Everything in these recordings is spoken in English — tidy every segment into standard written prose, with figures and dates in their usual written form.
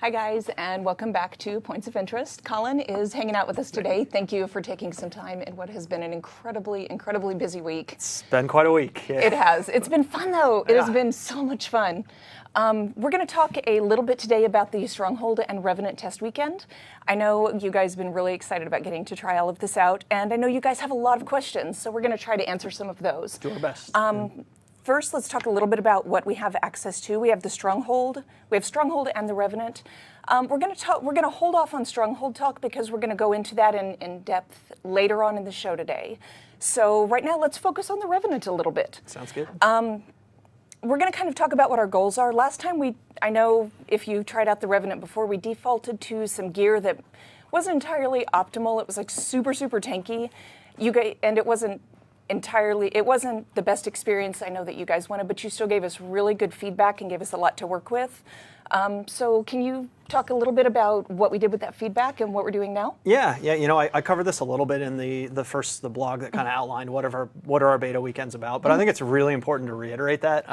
Hi guys, and welcome back to Points of Interest. Colin is hanging out with us today. Thank you for taking some time in what has been an incredibly busy week. It's been quite a week. Yeah. It has. It's been fun though. It has been so much fun. We're going to talk a little bit today about the Stronghold and Revenant test weekend. I know you guys have been really excited about getting to try all of this out, and I know you guys have a lot of questions, so we're going to try to answer some of those. Do our best. First, let's talk a little bit about what we have access to. We have the Stronghold. We have Stronghold and the Revenant. We're going to hold off on Stronghold talk because we're going to go into that in depth later on in the show today. So right now, let's focus on the Revenant a little bit. Sounds good. We're going to kind of talk about what our goals are. Last time I know if you tried out the Revenant before, we defaulted to some gear that wasn't entirely optimal. It was like super tanky. And it wasn't the best experience I know that you guys wanted, but you still gave us really good feedback and gave us a lot to work with. So can you talk a little bit about what we did with that feedback and what we're doing now? Yeah. You know, I covered this a little bit in the blog that kind of outlined what are our beta weekends about. But I think it's really important to reiterate that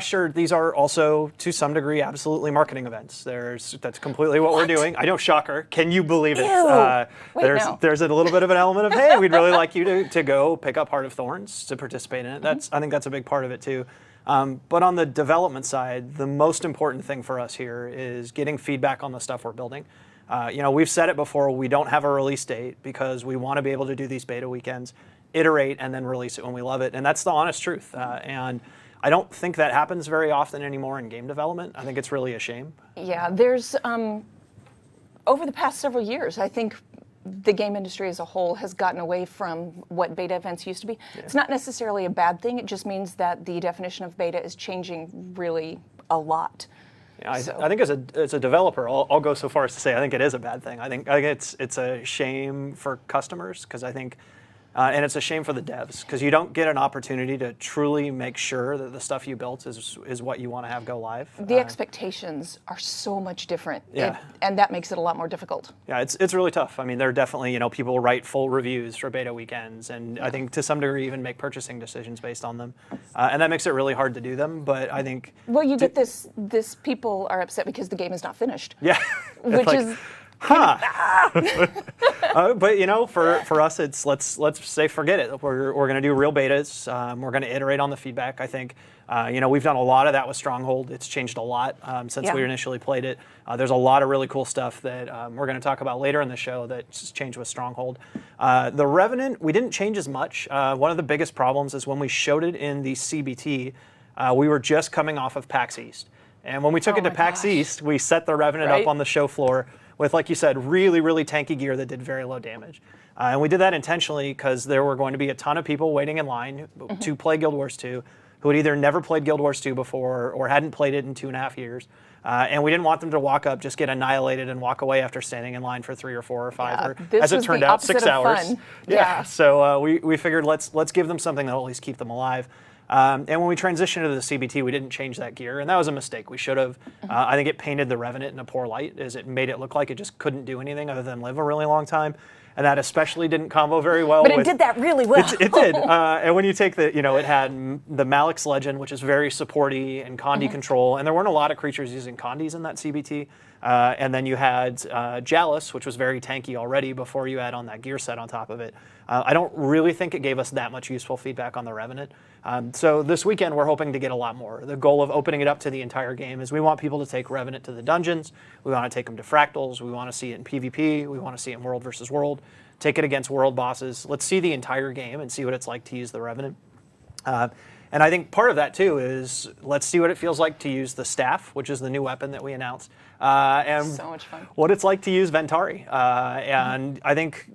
sure, these are also to some degree absolutely marketing events. That's completely what we're doing. I know, shocker. Can you believe it? There's a little bit of an element of, hey, we'd really like you to go pick up Heart of Thorns to participate in it. I think that's a big part of it too. But on the development side, the most important thing for us here is getting feedback on the stuff we're building. We've said it before, we don't have a release date because we want to be able to do these beta weekends, iterate, and then release it when we love it. And that's the honest truth. And I don't think that happens very often anymore in game development. I think it's really a shame. Yeah, there's, over the past several years, I think the game industry as a whole has gotten away from what beta events used to be. Yeah. It's not necessarily a bad thing. It just means that the definition of beta is changing really a lot. Yeah, I think as a developer, I'll go so far as to say I think it is a bad thing. I think it's a shame for customers because I think, and it's a shame for the devs because you don't get an opportunity to truly make sure that the stuff you built is what you want to have go live. The expectations are so much different, yeah. And that makes it a lot more difficult. Yeah, it's really tough. I mean, there are definitely, people write full reviews for beta weekends, and I think to some degree even make purchasing decisions based on them, and that makes it really hard to do them. But I think you get this people are upset because the game is not finished. Yeah, which is. But for us, it's let's say forget it. We're going to do real betas. We're going to iterate on the feedback. I think we've done a lot of that with Stronghold. It's changed a lot since we initially played it. There's a lot of really cool stuff that we're going to talk about later in the show that's changed with Stronghold. The Revenant, we didn't change as much. One of the biggest problems is when we showed it in the CBT, we were just coming off of PAX East, and when we took it to PAX East, we set the Revenant up on the show floor with, like you said, really tanky gear that did very low damage. And we did that intentionally because there were going to be a ton of people waiting in line to play Guild Wars 2 who had either never played Guild Wars 2 before or hadn't played it in 2.5 years. And we didn't want them to walk up, just get annihilated, and walk away after standing in line for 3 or 4 or 5, or as it turned out, 6 hours. Yeah. So we figured let's give them something that'll at least keep them alive. And when we transitioned to the CBT, we didn't change that gear, and that was a mistake. We should have. I think it painted the Revenant in a poor light, as it made it look like it just couldn't do anything other than live a really long time, and that especially didn't combo very well. But it did that really well. It did. And when you take it had the Malek's Legend, which is very supporty and Condi control, and there weren't a lot of creatures using Condis in that CBT. And then you had Jalis, which was very tanky already before you add on that gear set on top of it. I don't really think it gave us that much useful feedback on the Revenant. So this weekend, we're hoping to get a lot more. The goal of opening it up to the entire game is we want people to take Revenant to the dungeons. We want to take them to Fractals. We want to see it in PvP. We want to see it in World versus World. Take it against World bosses. Let's see the entire game and see what it's like to use the Revenant. And I think part of that, too, is let's see what it feels like to use the Staff, which is the new weapon that we announced. And so much fun. What it's like to use Ventari. And I think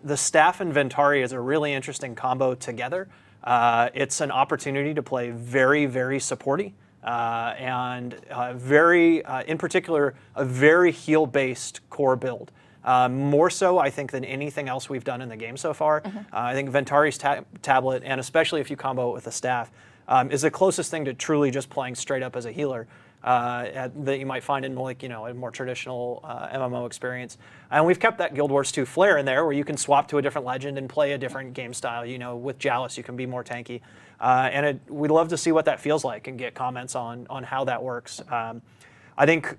the Staff and Ventari is a really interesting combo together. It's an opportunity to play very supporty. And in particular, a very heal-based core build. More so, I think, than anything else we've done in the game so far. I think Ventari's tablet, and especially if you combo it with a staff, is the closest thing to truly just playing straight up as a healer that you might find in a more traditional MMO experience. And we've kept that Guild Wars 2 flair in there, where you can swap to a different legend and play a different game style. With Jalis, you can be more tanky. And we'd love to see what that feels like and get comments on how that works. I think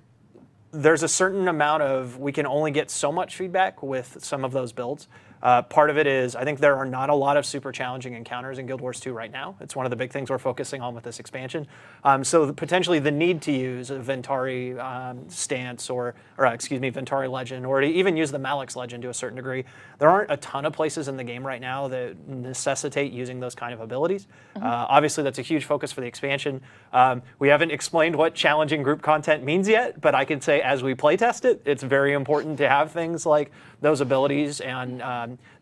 there's a certain amount of, we can only get so much feedback with some of those builds. Part of it is, I think there are not a lot of super challenging encounters in Guild Wars 2 right now. It's one of the big things we're focusing on with this expansion. So potentially the need to use a Ventari stance or excuse me, Ventari legend, or to even use the Malix legend to a certain degree. There aren't a ton of places in the game right now that necessitate using those kind of abilities. Obviously, that's a huge focus for the expansion. We haven't explained what challenging group content means yet, but I can say as we playtest it, it's very important to have things like those abilities and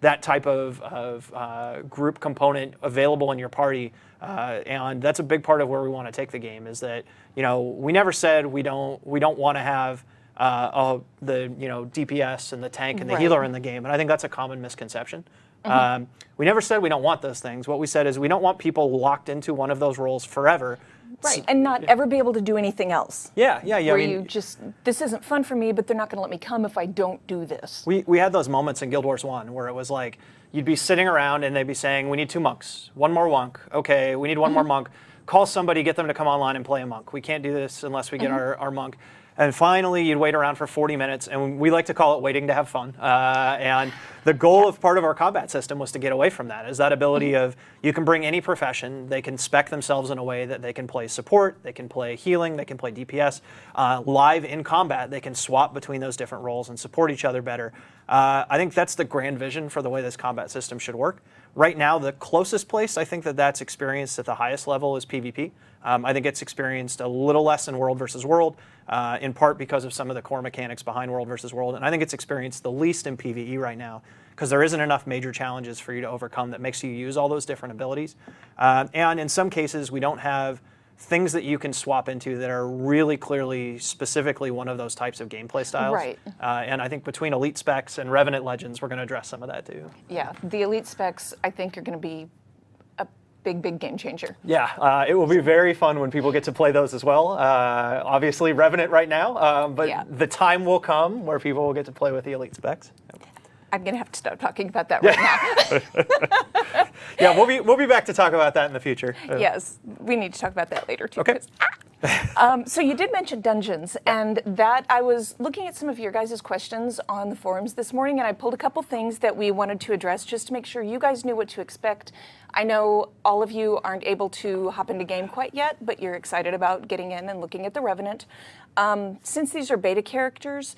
that type of group component available in your party. And that's a big part of where we want to take the game, is that, we never said we don't want to have the DPS and the tank and the healer in the game, and I think that's a common misconception. We never said we don't want those things. What we said is we don't want people locked into one of those roles forever. Right, and not ever be able to do anything else. Yeah. Where you just, this isn't fun for me, but they're not going to let me come if I don't do this. We had those moments in Guild Wars 1 where it was like, you'd be sitting around and they'd be saying, we need 2 monks, 1 more monk. Okay, we need 1 more monk. Call somebody, get them to come online and play a monk. We can't do this unless we get our monk. And finally, you'd wait around for 40 minutes, and we like to call it waiting to have fun. And the goal of part of our combat system was to get away from that, is that ability of, you can bring any profession, they can spec themselves in a way that they can play support, they can play healing, they can play DPS. Live in combat, they can swap between those different roles and support each other better. I think that's the grand vision for the way this combat system should work. Right now, the closest place I think that's experienced at the highest level is PvP. I think it's experienced a little less in World versus World, in part because of some of the core mechanics behind World versus World, and I think it's experienced the least in PvE right now, because there isn't enough major challenges for you to overcome that makes you use all those different abilities. And in some cases, we don't have things that you can swap into that are really clearly, specifically one of those types of gameplay styles. Right. And I think between Elite Specs and Revenant Legends, we're going to address some of that too. Yeah, the Elite Specs, I think, are going to be a big game changer. Yeah, it will be very fun when people get to play those as well. Obviously, Revenant right now, but the time will come where people will get to play with the Elite Specs. I'm going to have to stop talking about that right now. Yeah, we'll be back to talk about that in the future. Yes, we need to talk about that later too. Okay. So you did mention dungeons, and that I was looking at some of your guys' questions on the forums this morning, and I pulled a couple things that we wanted to address just to make sure you guys knew what to expect. I know all of you aren't able to hop into game quite yet, but you're excited about getting in and looking at the Revenant. Since these are beta characters,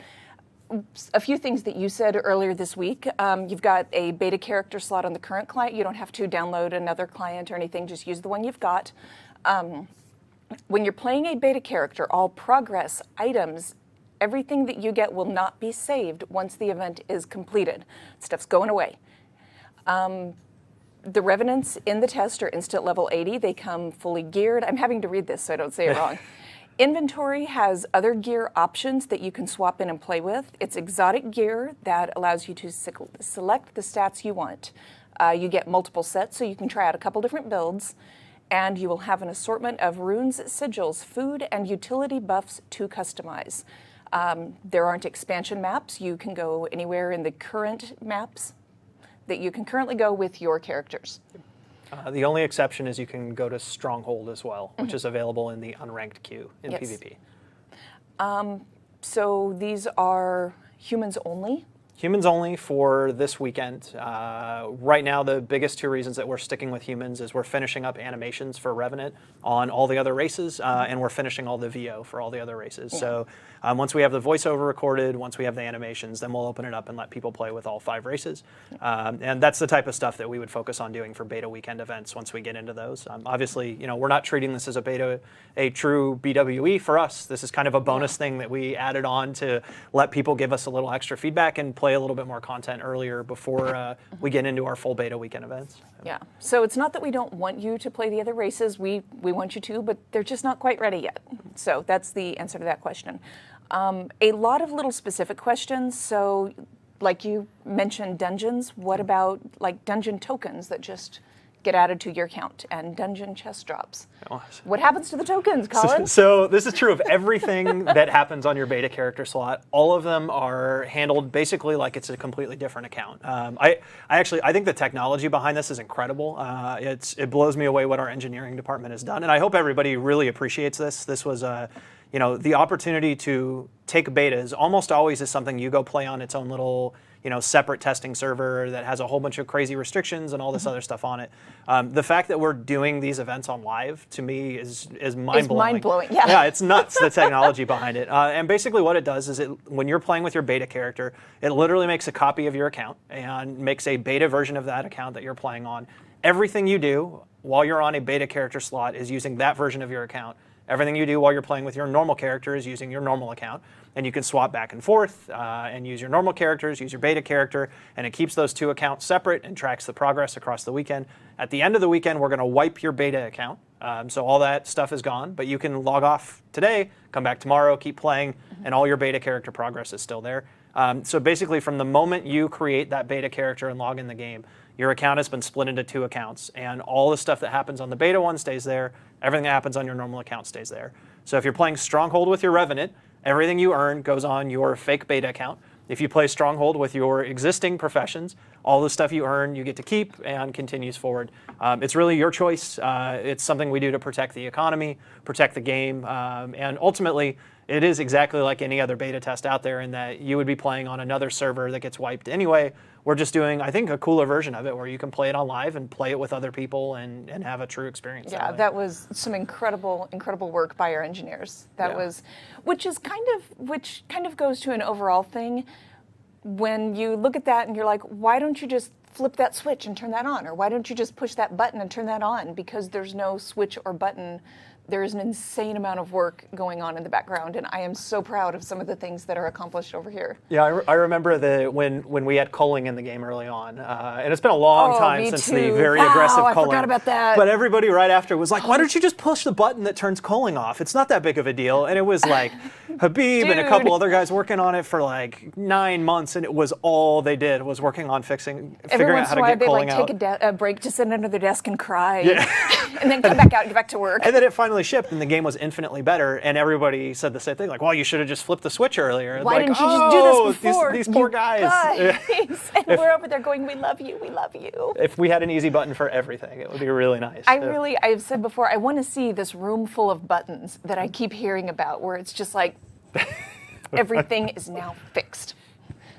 a few things that you said earlier this week. You've got a beta character slot on the current client. You don't have to download another client or anything. Just use the one you've got. When you're playing a beta character, all progress, items, everything that you get will not be saved once the event is completed. Stuff's going away. The Revenants in the test are instant level 80. They come fully geared. I'm having to read this so I don't say it wrong. Inventory has other gear options that you can swap in and play with. It's exotic gear that allows you to select the stats you want. You get multiple sets, so you can try out a couple different builds, and you will have an assortment of runes, sigils, food, and utility buffs to customize. There aren't expansion maps. You can go anywhere in the current maps that you can currently go with your characters. The only exception is you can go to Stronghold as well, which is available in the unranked queue in PvP. So these are humans only? Humans only for this weekend. Right now, the biggest 2 reasons that we're sticking with humans is we're finishing up animations for Revenant on all the other races, and we're finishing all the VO for all the other races. Yeah. So once we have the voiceover recorded, once we have the animations, then we'll open it up and let people play with all 5 races. And that's the type of stuff that we would focus on doing for beta weekend events once we get into those. Obviously, we're not treating this as a true BWE for us. This is kind of a bonus thing that we added on to let people give us a little extra feedback and play a little bit more content earlier before we get into our full beta weekend events. Yeah, so it's not that we don't want you to play the other races. We want you to, but they're just not quite ready yet. So that's the answer to that question. A lot of little specific questions. So like you mentioned dungeons, what about like dungeon tokens that just get added to your account and dungeon chest drops? What happens to the tokens, Colin? So this is true of everything that happens on your beta character slot. All of them are handled basically like it's a completely different account. I think the technology behind this is incredible. It blows me away what our engineering department has done, and I hope everybody really appreciates this. This was the opportunity to take betas almost always is something you go play on its own little, separate testing server that has a whole bunch of crazy restrictions and all this other stuff on it. The fact that we're doing these events on live, to me, is mind-blowing. It's mind-blowing, yeah. Yeah, it's nuts, the technology behind it. And basically what it does is when you're playing with your beta character, it literally makes a copy of your account and makes a beta version of that account that you're playing on. Everything you do while you're on a beta character slot is using that version of your account. Everything you do while you're playing with your normal character is using your normal account. And you can swap back and forth and use your normal characters, use your beta character, and it keeps those two accounts separate and tracks the progress across the weekend. At the end of the weekend, we're going to wipe your beta account. So all that stuff is gone, but you can log off today, come back tomorrow, keep playing, and all your beta character progress is still there. So basically, from the moment you create that beta character and log in the game, your account has been split into 2 accounts, and all the stuff that happens on the beta one stays there. Everything that happens on your normal account stays there. So if you're playing Stronghold with your Revenant, everything you earn goes on your fake beta account. If you play Stronghold with your existing professions, all the stuff you earn you get to keep and continues forward. It's really your choice. It's something we do to protect the economy, protect the game, and ultimately, it is exactly like any other beta test out there in that you would be playing on another server that gets wiped anyway. We're just doing, I think, a cooler version of it where you can play it on live and play it with other people and have a true experience. Yeah, that was some incredible work by our engineers. That was, which kind of goes to an overall thing. When you look at that and you're like, why don't you just flip that switch and turn that on? Or why don't you just push that button and turn that on? Because there's no switch or button. There is an insane amount of work going on in the background, and I am so proud of some of the things that are accomplished over here. Yeah, I remember when we had culling in the game early on, and it's been a long time since the very aggressive culling. I forgot about that. But everybody right after was like, why don't you just push the button that turns culling off? It's not that big of a deal. And it was like Habib and a couple other guys working on it for like 9 months, and it was all they did was working on figuring out how to get culling out. Every once in a while, they'd take a break to sit under their desk and cry, and then come back out and get back to work. And then it finally shipped, and the game was infinitely better, and everybody said the same thing, like, well, you should have just flipped the switch earlier. Why like, didn't you just do this before? These poor guys. And we're over there going, we love you, we love you. If we had an easy button for everything, it would be really nice. I've said before, I want to see this room full of buttons that I keep hearing about, where it's just like, everything is now fixed.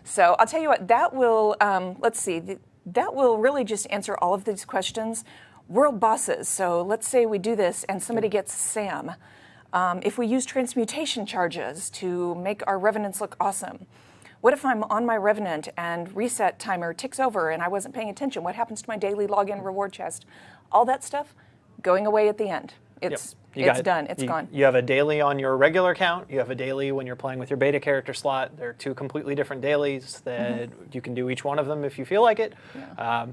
So I'll tell you what, that will, let's see, that will really just answer all of these questions. World bosses, so let's say we do this and somebody gets Sam. If we use transmutation charges to make our Revenants look awesome, what if I'm on my Revenant and reset timer ticks over and I wasn't paying attention? What happens to my daily login reward chest? All that stuff going away at the end. It's done, it's gone. You have a daily on your regular account, you have a daily when you're playing with your beta character slot. They're 2 completely different dailies that you can do each one of them if you feel like it. Yeah.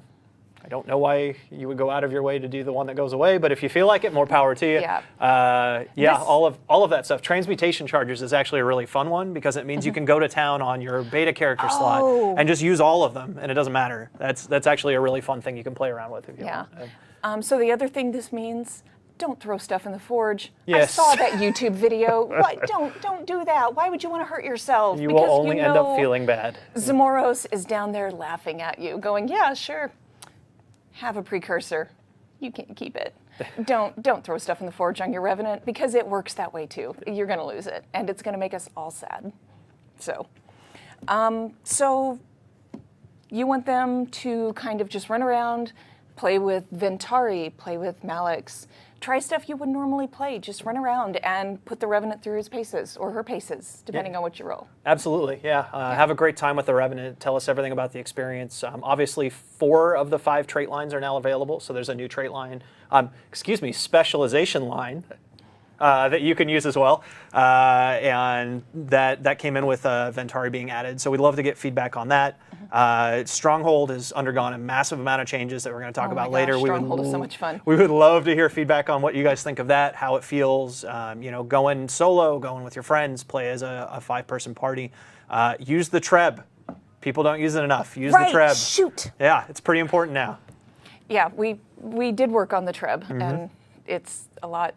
I don't know why you would go out of your way to do the one that goes away, but if you feel like it, more power to you. All of that stuff. Transmutation charges is actually a really fun one because it means you can go to town on your beta character slot and just use all of them, and it doesn't matter. That's actually a really fun thing you can play around with if you want. So the other thing this means, don't throw stuff in the forge. Yes. I saw that YouTube video. Don't do that. Why would you want to hurt yourself? You will only end up feeling bad. Zamoros is down there laughing at you, going, yeah, sure. Have a precursor. You can't keep it. Don't throw stuff in the forge on your Revenant because it works that way too. You're going to lose it, and it's going to make us all sad. So you want them to kind of just run around, play with Ventari, play with Malix, try stuff you would normally play. Just run around and put the Revenant through his paces or her paces, depending on what you roll. Absolutely, yeah. Have a great time with the Revenant. Tell us everything about the experience. Obviously, 4 of the 5 trait lines are now available, so there's a new trait line. Specialization line that you can use as well, and that came in with Ventari being added. So we'd love to get feedback on that. Stronghold has undergone a massive amount of changes that we're going to talk about later. Stronghold is so much fun. We would love to hear feedback on what you guys think of that, how it feels. Going solo, going with your friends, play as a 5-person party. Use the Treb. People don't use it enough. Use the Treb. Shoot. Yeah, it's pretty important now. Yeah, we did work on the Treb, and it's a lot.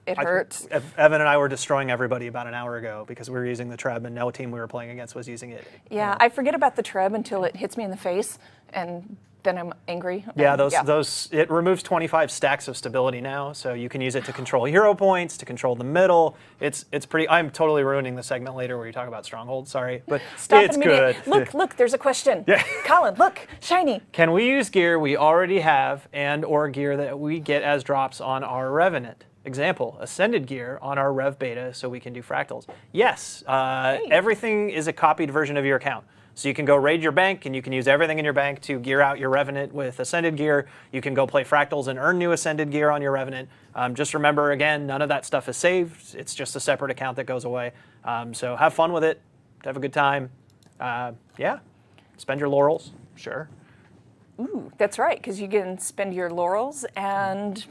It hurts. Evan and I were destroying everybody about an hour ago because we were using the Treb and no team we were playing against was using it. Yeah, I forget about the Treb until it hits me in the face, and then I'm angry. Yeah, those it removes 25 stacks of stability now, so you can use it to control hero points, to control the middle. It's pretty. I'm totally ruining the segment later where you talk about Stronghold. Sorry, but Stop it's in a minute. good. Look, there's a question. Yeah. Colin, look, shiny. Can we use gear we already have and/or gear that we get as drops on our Revenant? Example, Ascended gear on our Rev Beta so we can do fractals. Yes, everything is a copied version of your account. So you can go raid your bank, and you can use everything in your bank to gear out your Revenant with Ascended gear. You can go play Fractals and earn new Ascended gear on your Revenant. Just remember, again, none of that stuff is saved. It's just a separate account that goes away. So have fun with it. Have a good time. Yeah, spend your laurels, sure. Ooh, that's right, because you can spend your laurels, and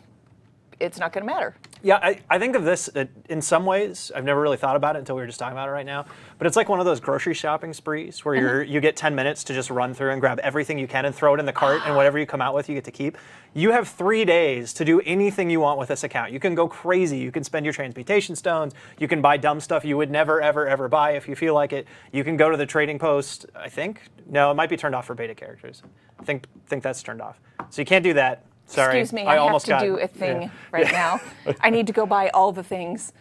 it's not going to matter. Yeah, I think of this in some ways. I've never really thought about it until we were just talking about it right now. But it's like one of those grocery shopping sprees where you get 10 minutes to just run through and grab everything you can and throw it in the cart, and whatever you come out with, you get to keep. You have 3 days to do anything you want with this account. You can go crazy. You can spend your transmutation stones. You can buy dumb stuff you would never, ever, ever buy if you feel like it. You can go to the trading post, I think. No, it might be turned off for beta characters. I think that's turned off. So you can't do that. Sorry, Excuse me, I have to do a thing right now. I need to go buy all the things.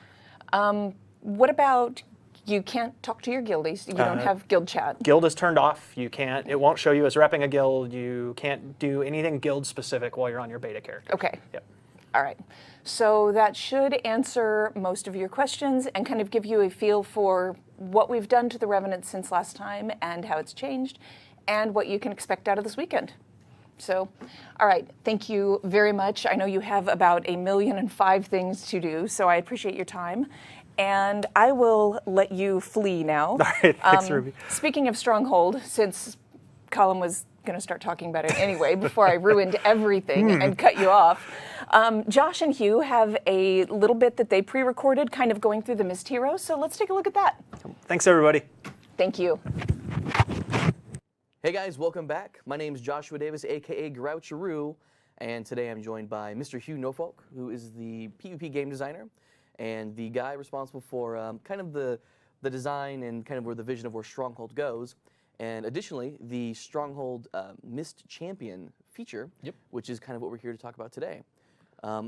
What about, you can't talk to your guildies? You don't have guild chat? Guild is turned off. You can't, it won't show you as repping a guild. You can't do anything guild specific while you're on your beta character. Okay. Yep. All right. So that should answer most of your questions and kind of give you a feel for what we've done to the Revenant since last time and how it's changed and what you can expect out of this weekend. So, all right, thank you very much. I know you have about 1,000,005 things to do, so I appreciate your time. And I will let you flee now. All right, thanks, Ruby. Speaking of Stronghold, since Colin was going to start talking about it anyway before I ruined everything and cut you off, Josh and Hugh have a little bit that they pre-recorded kind of going through the Mist Heroes, so let's take a look at that. Thanks, everybody. Thank you. Hey guys, welcome back. My name is Joshua Davis, aka Groucharoo, and today I'm joined by Mr. Hugh Norfolk, who is the PvP game designer and the guy responsible for kind of the design and kind of where the vision of where Stronghold goes. And additionally, the Stronghold Mist Champion feature, which is kind of what we're here to talk about today.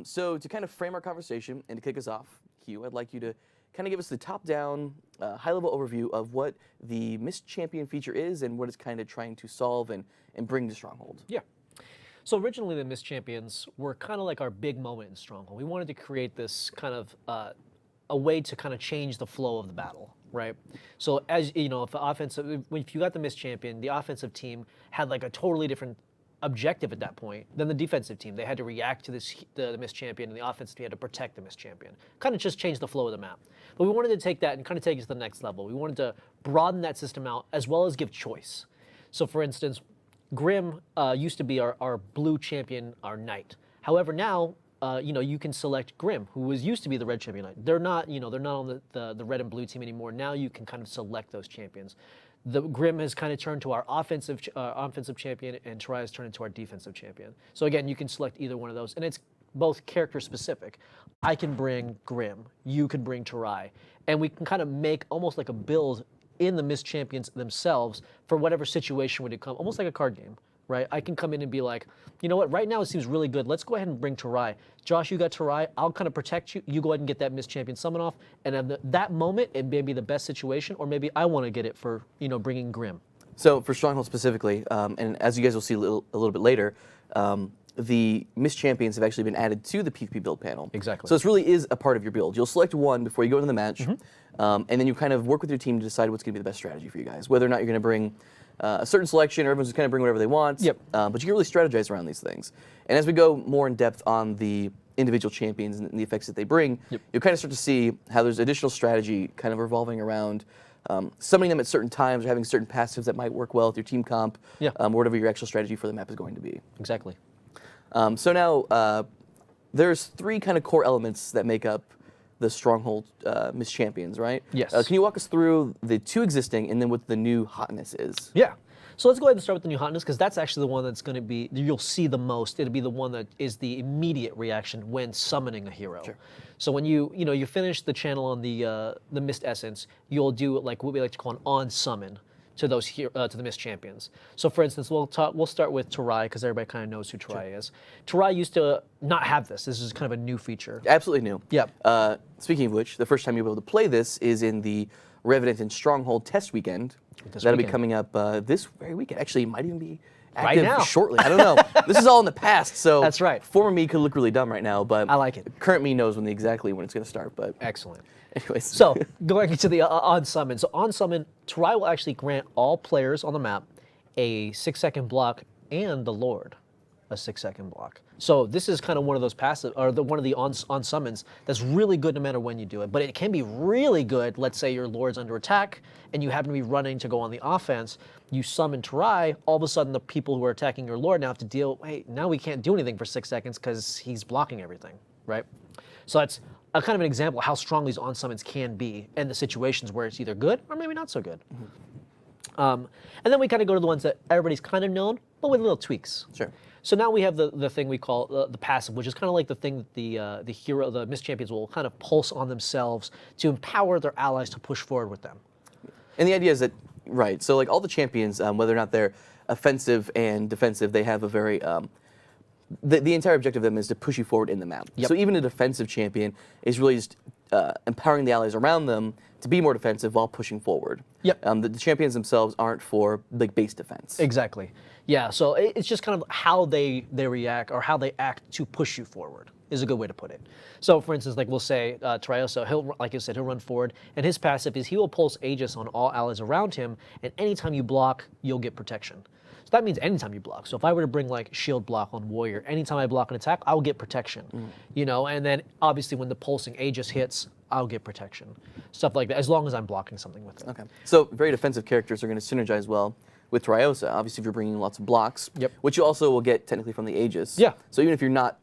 So to kind of frame our conversation and to kick us off, Hugh, I'd like you to kind of give us the top-down, high-level overview of what the Mist Champion feature is and what it's kind of trying to solve and bring to Stronghold. Yeah. So originally the Mist Champions were kind of like our big moment in Stronghold. We wanted to create this kind of a way to kind of change the flow of the battle, right? So as you know, if you got the Mist Champion, the offensive team had like a totally different objective at that point than the defensive team. They had to react to the Mist Champion, and the offensive team had to protect the Mist Champion. Kind of just change the flow of the map. But we wanted to take that and kind of take it to the next level. We wanted to broaden that system out as well as give choice. So for instance, Grim used to be our blue champion, our knight. However, now you can select Grim, who used to be the red champion knight. They're not on the red and blue team anymore. Now you can kind of select those champions. The Grim has kind of turned to our offensive champion, and Tarai has turned into our defensive champion. So again, you can select either one of those, and it's both character specific. I can bring Grim, you can bring Tarai, and we can kind of make almost like a build in the Mist Champions themselves for whatever situation would come, almost like a card game, right? I can come in and be like, you know what, right now it seems really good. Let's go ahead and bring Tarai. Josh, you got Tarai. I'll kind of protect you. You go ahead and get that Mist Champion summon off. And at that moment, it may be the best situation, or maybe I want to get it for, bringing Grim. So for Stronghold specifically, and as you guys will see a little bit later, the Mist Champions have actually been added to the PvP build panel. Exactly. So this really is a part of your build. You'll select one before you go into the match, and then you kind of work with your team to decide what's going to be the best strategy for you guys. Whether or not you're going to bring a certain selection, or everyone's just kind of bring whatever they want. Yep. But you can really strategize around these things. And as we go more in depth on the individual champions and the effects that they bring, you'll kind of start to see how there's additional strategy kind of revolving around summoning them at certain times, or having certain passives that might work well with your team comp, or whatever your actual strategy for the map is going to be. Exactly. So now there's 3 kind of core elements that make up the Stronghold Mist Champions, right? Yes. Can you walk us through the 2 existing and then what the new hotness is? Yeah. So let's go ahead and start with the new hotness, because that's actually the one that's going to be, you'll see the most. It'll be the one that is the immediate reaction when summoning a hero. Sure. So when you finish the channel on the Mist Essence, you'll do like what we like to call an on summon. to those to the Mist champions. So, for instance, we'll start with Tarai because everybody kind of knows who Tarai is. Tarai used to not have this. This is kind of a new feature. Absolutely new. Yep. Speaking of which, the first time you'll be able to play this is in the Revenant and Stronghold test weekend. That'll be coming up this very weekend. Actually, it might even be active right now. shortly. I don't know. This is all in the past, so that's right. Former me could look really dumb right now, but I like it. Current me knows exactly when it's going to start. But excellent. Anyways, so going into the on summon. So on summon, Tarai will actually grant all players on the map a 6-second block and the Lord a 6-second block. So this is kind of one of those passive, or one of the on summons that's really good no matter when you do it. But it can be really good. Let's say your Lord's under attack and you happen to be running to go on the offense. You summon Tarai. All of a sudden, the people who are attacking your Lord now have to deal. Hey, now we can't do anything for 6 seconds because he's blocking everything, right? So that's a kind of an example of how strong these on summons can be in the situations where it's either good or maybe not so good. And then we kind of go to the ones that everybody's kind of known, but with little tweaks. Sure. So now we have the thing we call the passive, which is kind of like the thing that the Mist champions will kind of pulse on themselves to empower their allies to push forward with them. And the idea is that, right, so like all the champions, whether or not they're offensive and defensive, they have a very, the entire objective of them is to push you forward in the map. Yep. So even a defensive champion is really just empowering the allies around them to be more defensive while pushing forward. Yep. The champions themselves aren't for like base defense. Exactly. Yeah, so it's just kind of how they react or how they act to push you forward is a good way to put it. So for instance, like we'll say Trioso, like you said, he'll run forward, and his passive is he will pulse Aegis on all allies around him, and anytime you block, you'll get protection. So that means anytime you block. So if I were to bring like shield block on Warrior, anytime I block an attack, I'll get protection. You know, and then obviously when the pulsing Aegis hits, I'll get protection. Stuff like that, as long as I'm blocking something with it. Okay. So very defensive characters are going to synergize well with Triosa. Obviously, if you're bringing lots of blocks, which you also will get technically from the Aegis. Yeah. So even if you're not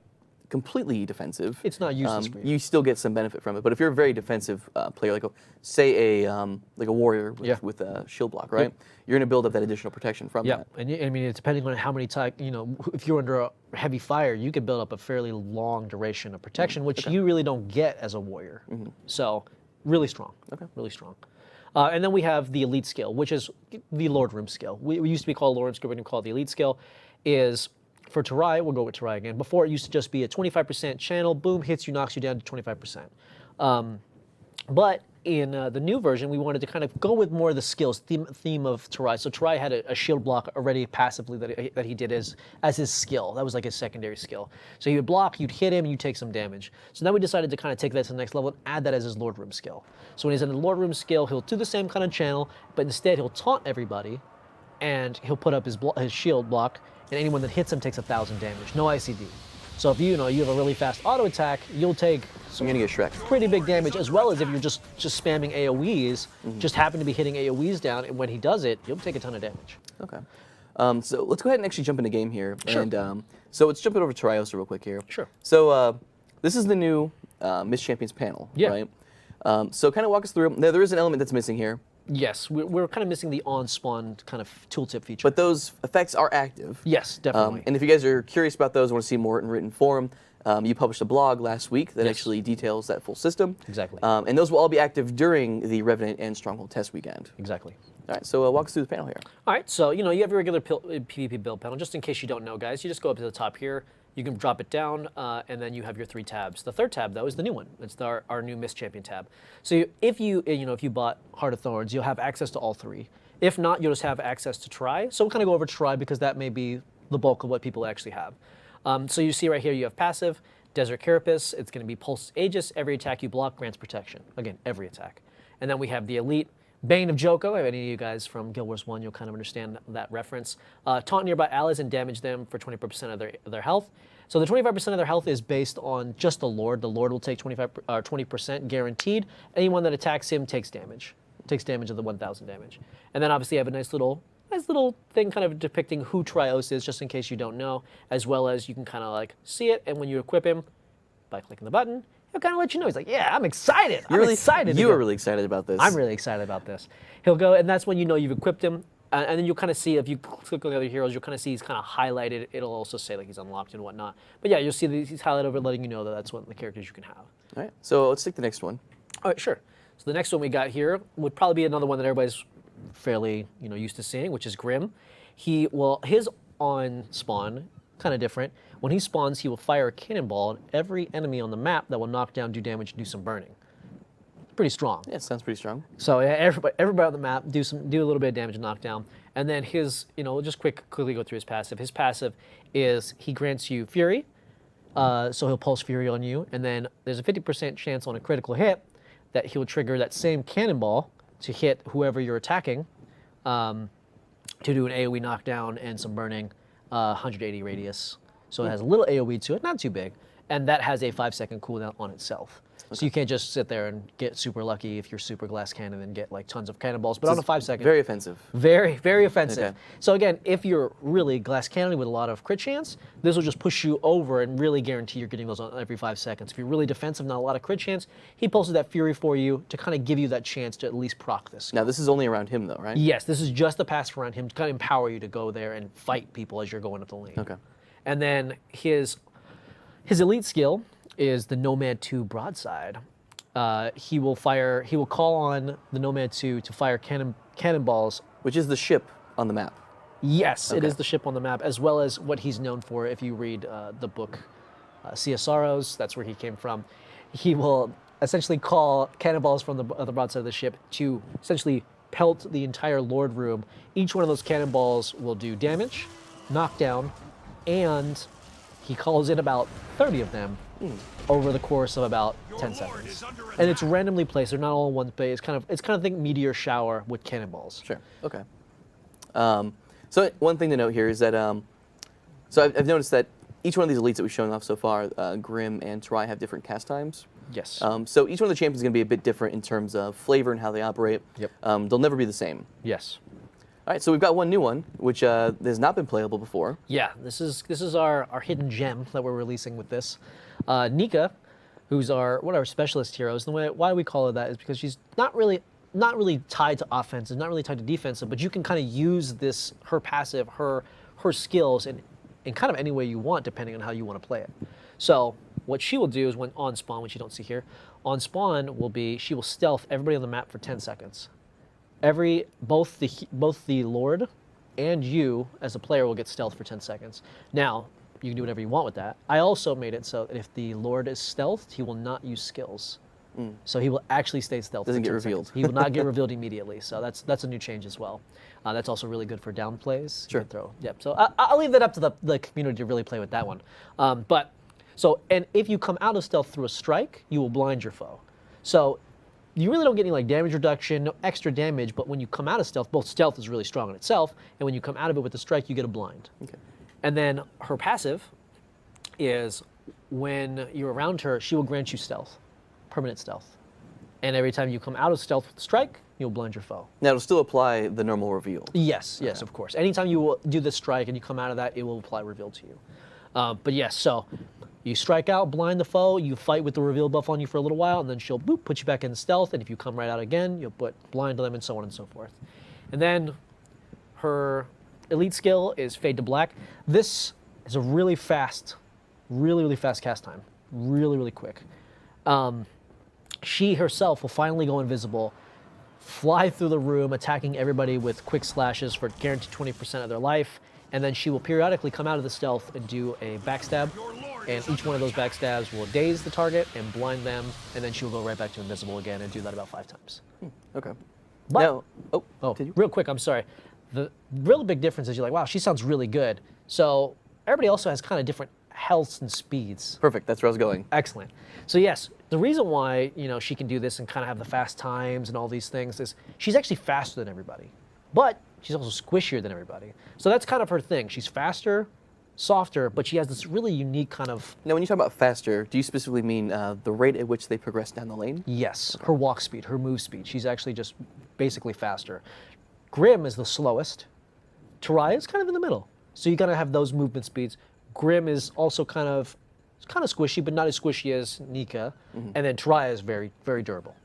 completely defensive, it's not useless for you. You still get some benefit from it. But if you're a very defensive player, like say a warrior with a shield block, right? You're going to build up that additional protection from that. And I mean, it's depending on how many times, you know, if you're under a heavy fire, you can build up a fairly long duration of protection, which you really don't get as a warrior. So really strong. Okay. Really strong. And then we have the elite skill, which is the Lord Room skill. We used to be called Lord Room skill, we're going to call it the elite skill. Is for Tarai, we'll go with Tarai again. Before it used to just be a 25% channel, boom, hits you, knocks you down to 25%. But in the new version, we wanted to kind of go with more of the skills theme of Tarai. So Tarai had a shield block already passively that he did as his skill. That was like his secondary skill. So he would block, you'd hit him, and you'd take some damage. So now we decided to kind of take that to the next level and add that as his Lord Room skill. So when he's in the Lord Room skill, he'll do the same kind of channel, but instead he'll taunt everybody, and he'll put up his shield block, and anyone that hits him takes 1,000 damage. No ICD. So if you have a really fast auto attack, you'll take some pretty big damage, as well as if you're just spamming AoEs, just happen to be hitting AoEs down, and when he does it, you'll take a ton of damage. Okay. So let's go ahead and actually jump into game here. Sure. And so let's jump it over to Triosa real quick here. Sure. So this is the new Mist Champions panel, right? So kind of walk us through. There is an element that's missing here. Yes, we're kind of missing the on-spawn kind of tooltip feature. But those effects are active. Yes, definitely. And if you guys are curious about those, want to see more in written form, you published a blog last week that actually details that full system. Exactly. And those will all be active during the Revenant and Stronghold test weekend. Exactly. All right, so walk us through the panel here. All right, so you have your regular PvP build panel. Just in case you don't know, guys, you just go up to the top here. You can drop it down, and then you have your 3 tabs. The third tab, though, is the new one. It's our new Mist Champion tab. So if you bought Heart of Thorns, you'll have access to all 3. If not, you'll just have access to Try. So we'll kind of go over Try because that may be the bulk of what people actually have. So you see right here, you have passive, Desert Carapace. It's going to be Pulse Aegis. Every attack you block grants protection. Again, every attack. And then we have the Elite, Bane of Joko. If any of you guys from Guild Wars 1, you'll kind of understand that reference. Taunt nearby allies and damage them for 20% of their health. So the 25% of their health is based on just the Lord. The Lord will take 20% guaranteed. Anyone that attacks him takes damage. Takes damage of the 1,000 damage. And then obviously you have a nice little thing kind of depicting who Trios is, just in case you don't know, as well as you can kind of like see it, and when you equip him by clicking the button, he'll kind of let you know. He's like, yeah, I'm excited. I'm excited. You are really excited about this. I'm really excited about this. He'll go, and that's when you know you've equipped him. And then you'll kind of see, if you click on the other heroes, you'll kind of see he's kind of highlighted. It'll also say like he's unlocked and whatnot. But yeah, you'll see that he's highlighted over, letting you know that that's one of the characters you can have. All right, so let's take the next one. All right, sure. So the next one we got here would probably be another one that everybody's fairly used to seeing, which is Grim. His on spawn kind of different. When he spawns, he will fire a cannonball at every enemy on the map that will knock down, do damage, and do some burning. Pretty strong. Yeah, it sounds pretty strong. So yeah, everybody on the map do a little bit of damage and knockdown. And then his, just quickly go through his passive. His passive is he grants you Fury, so he'll pulse Fury on you, and then there's a 50% chance on a critical hit that he'll trigger that same cannonball to hit whoever you're attacking, to do an AoE knockdown and some burning, 180 radius. So it has a little AoE to it, not too big, and that has a 5-second cooldown on itself. So you can't just sit there and get super lucky if you're super glass cannon and get like tons of cannonballs, but on a 5-second. Very offensive. Very, very offensive. Okay. So again, if you're really glass cannon with a lot of crit chance, this will just push you over and really guarantee you're getting those on every 5 seconds. If you're really defensive, not a lot of crit chance, he pulses that Fury for you to kind of give you that chance to at least proc this. Now this is only around him though, right? Yes, this is just the passive around him to kind of empower you to go there and fight people as you're going up the lane. Okay. And then his elite skill is the Nomad 2 broadside. He will call on the Nomad 2 to fire cannonballs. Which is the ship on the map. Yes, it Okay. is the ship on the map, as well as what he's known for. If you read the book CSROs, that's where he came from. He will essentially call cannonballs from the broadside of the ship to essentially pelt the entire Lord room. Each one of those cannonballs will do damage, knockdown, and he calls in about 30 of them over the course of about 10 seconds. And it's randomly placed. They're not all in one space. It's kind of think meteor shower with cannonballs. Sure. Okay. So one thing to note here is that so I've noticed that each one of these elites that we've shown off so far, Grim and Try, have different cast times. Yes. So each one of the champions is going to be a bit different in terms of flavor and how they operate. Yep. They'll never be the same. Yes. All right, so we've got one new one, which has not been playable before. Yeah, this is our hidden gem that we're releasing with this. Nika, who's one of our specialist heroes. And why we call her that is because she's not really tied to offensive, not really tied to defensive, but you can kind of use her passive, her skills in kind of any way you want, depending on how you want to play it. So what she will do is when on spawn, which you don't see here, on spawn will be she will stealth everybody on the map for 10 seconds. Both the Lord and you as a player will get stealth for 10 seconds. Now, you can do whatever you want with that. I also made it so that if the Lord is stealthed, he will not use skills. So he will actually stay stealth. Doesn't for get 10 revealed. seconds. He will not get revealed immediately. So that's a new change as well. That's also really good for down plays. Sure. You can throw. Yep. So I'll leave that up to the community to really play with that one. And if you come out of stealth through a strike, you will blind your foe. So you really don't get any like damage reduction, no extra damage, but when you come out of stealth, both stealth is really strong in itself, and when you come out of it with a strike, you get a blind. Okay. And then her passive is when you're around her, she will grant you stealth, permanent stealth. And every time you come out of stealth with a strike, you'll blind your foe. Now it'll still apply the normal reveal. Yes, of course. Anytime you will do the strike and you come out of that, it will apply reveal to you. But yes, so you strike out, blind the foe, you fight with the reveal buff on you for a little while, and then she'll boop, put you back in stealth, and if you come right out again, you'll put blind to them, and so on and so forth. And then her elite skill is Fade to Black. This is a really fast, really fast cast time. Really quick. She herself will finally go invisible, fly through the room, attacking everybody with quick slashes for guaranteed 20% of their life, and then she will periodically come out of the stealth and do a backstab, and each one of those backstabs will daze the target and blind them, and then she will go right back to invisible again and do that about 5 times. Okay. But, Now, did you? real quick, I'm sorry. The real big difference is you're like, wow, she sounds really good. So everybody also has kind of different healths and speeds. Perfect. That's where I was going. Excellent. So yes, the reason why she can do this and kind of have the fast times and all these things is she's actually faster than everybody, but she's also squishier than everybody. So that's kind of her thing. She's faster, softer, but she has this really unique kind of. Now, when you talk about faster, do you specifically mean the rate at which they progress down the lane? Yes, her walk speed, her move speed. She's actually just basically faster. Grim is the slowest. Tarai is kind of in the middle. So you gotta have those movement speeds. Grim is also kind of squishy, but not as squishy as Nika. And then Tarai is very, very durable.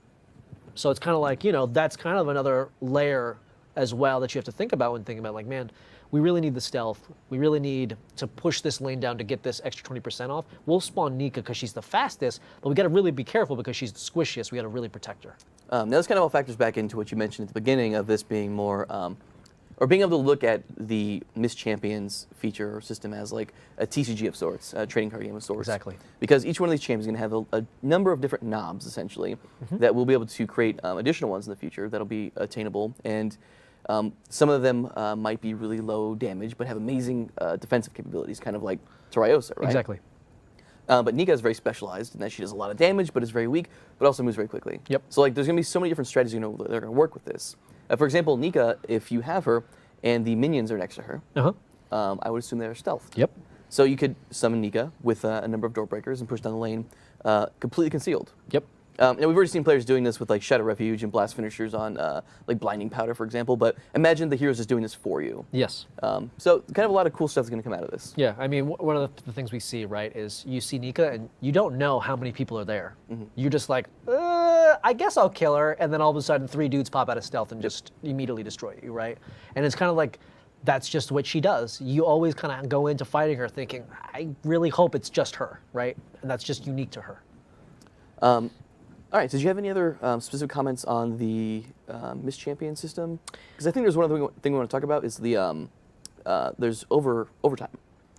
So it's kind of like, that's kind of another layer as well that you have to think about when thinking about like, man, we really need the stealth. We really need to push this lane down to get this extra 20% off. We'll spawn Nika because she's the fastest, but we got to really be careful because she's the squishiest. We got to really protect her. Now this kind of all factors back into what you mentioned at the beginning of this being more, or being able to look at the Miss Champions feature or system as like a TCG of sorts, a trading card game of sorts. Exactly. Because each one of these champions is going to have a number of different knobs, essentially, that we'll be able to create additional ones in the future that'll be attainable. And some of them might be really low damage, but have amazing defensive capabilities, kind of like Toriosa, right? Exactly. But Nika is very specialized in that she does a lot of damage, but is very weak, but also moves very quickly. Yep. So like, there's going to be so many different strategies that are going to work with this. For example, Nika, if you have her and the minions are next to her, I would assume they're stealth. Yep. So you could summon Nika with a number of door breakers and push down the lane completely concealed. Yep. And we've already seen players doing this with like Shadow Refuge and Blast Finishers on like Blinding Powder, for example, but imagine the heroes just doing this for you. Yes. So kind of a lot of cool stuff is going to come out of this. Yeah, I mean, one of the things we see, right, is you see Nika and you don't know how many people are there. You're just like, I guess I'll kill her, and then all of a sudden 3 dudes pop out of stealth and just immediately destroy you, right? And it's kind of like, that's just what she does. You always kind of go into fighting her thinking, I really hope it's just her, right? And that's just unique to her. All right, did you have any other specific comments on the Miss Champion system? Because I think there's one other thing we want to talk about is the, there's overtime.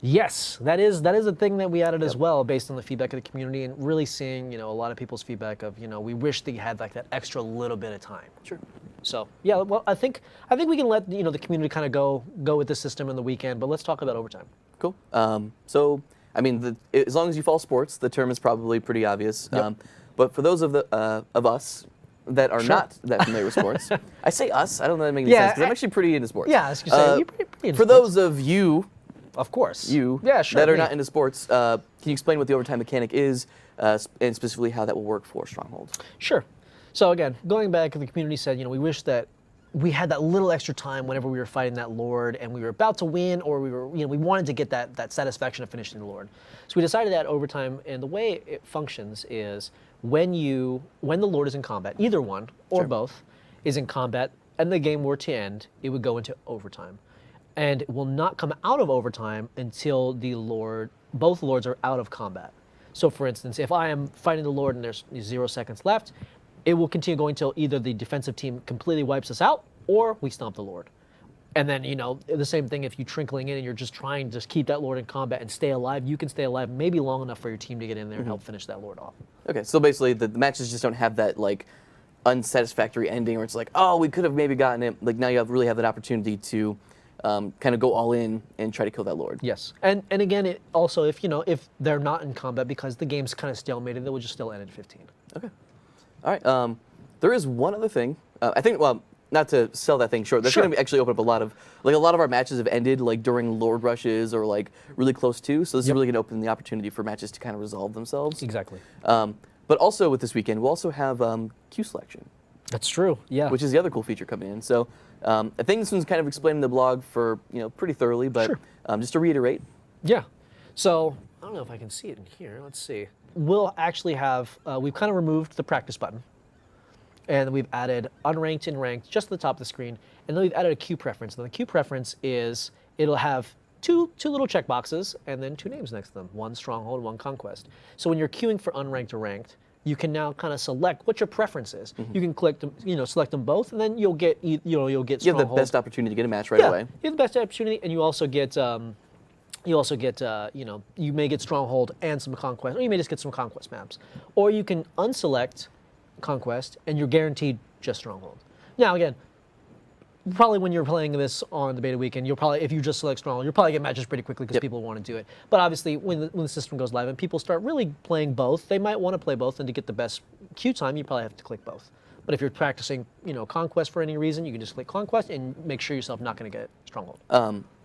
Yes, that is a thing that we added as well, based on the feedback of the community, and really seeing, a lot of people's feedback of, we wish they had like that extra little bit of time. Sure. So yeah, well, I think we can let the community kind of go with the system in the weekend, but let's talk about overtime. Cool. So I mean, as long as you follow sports, the term is probably pretty obvious. Yep. But for those of us that are not that familiar with sports, I say us. I don't know if that makes any sense because I'm actually pretty into sports. Yeah, I was gonna say, you're pretty into for sports. those of you, Of course. yeah, sure, that are me. not into sports, can you explain what the overtime mechanic is, and specifically how that will work for Stronghold? Sure. So again, going back, the community said, we wish that we had that little extra time whenever we were fighting that Lord and we were about to win, or we were, we wanted to get that satisfaction of finishing the Lord. So we decided that overtime, and the way it functions is when the Lord is in combat, either one or both is in combat, and the game were to end, it would go into overtime. And it will not come out of overtime until both Lords are out of combat. So for instance, if I am fighting the Lord and there's 0 seconds left, it will continue going until either the defensive team completely wipes us out or we stomp the Lord. And then, the same thing if you're trickling in and you're just trying to just keep that Lord in combat and stay alive, you can stay alive maybe long enough for your team to get in there and help finish that Lord off. Okay, so basically the matches just don't have that like unsatisfactory ending where it's like, oh, we could have maybe gotten it. Like now you really have that opportunity to kind of go all in and try to kill that Lord. Yes, and again, it also if they're not in combat because the game's kind of stalemated, they will just still end at 15. Okay. All right. There is one other thing. I think, well, not to sell that thing short, that's Sure. going to actually open up a lot of our matches have ended like during Lord rushes or like really close to. So this is really going to open the opportunity for matches to kind of resolve themselves. Exactly. But also with this weekend, we'll also have queue selection, That's true. Yeah. which is the other cool feature coming in. So I think this one's kind of explained in the blog for pretty thoroughly, but Sure. Just to reiterate. Yeah. So I don't know if I can see it in here. Let's see. We'll actually have, we've kind of removed the practice button. And we've added unranked and ranked just at the top of the screen. And then we've added a queue preference. And the queue preference is, it'll have two little checkboxes and then 2 names next to them. 1 Stronghold, 1 Conquest. So when you're queuing for unranked or ranked, you can now kind of select what your preference is. You can click them, select them both, and then you'll get, you'll get Stronghold. You have the best opportunity to get a match right away. You have the best opportunity, and you also get, you may get Stronghold and some Conquest, or you may just get some Conquest maps. Or you can unselect Conquest, and you're guaranteed just Stronghold. Now, again, probably when you're playing this on the beta weekend, if you just select Stronghold, you'll probably get matches pretty quickly because people want to do it. But obviously, when the system goes live and people start really playing both, they might want to play both, and to get the best queue time, you probably have to click both. But if you're practicing, Conquest for any reason, you can just click Conquest and make sure yourself not going to get Stronghold.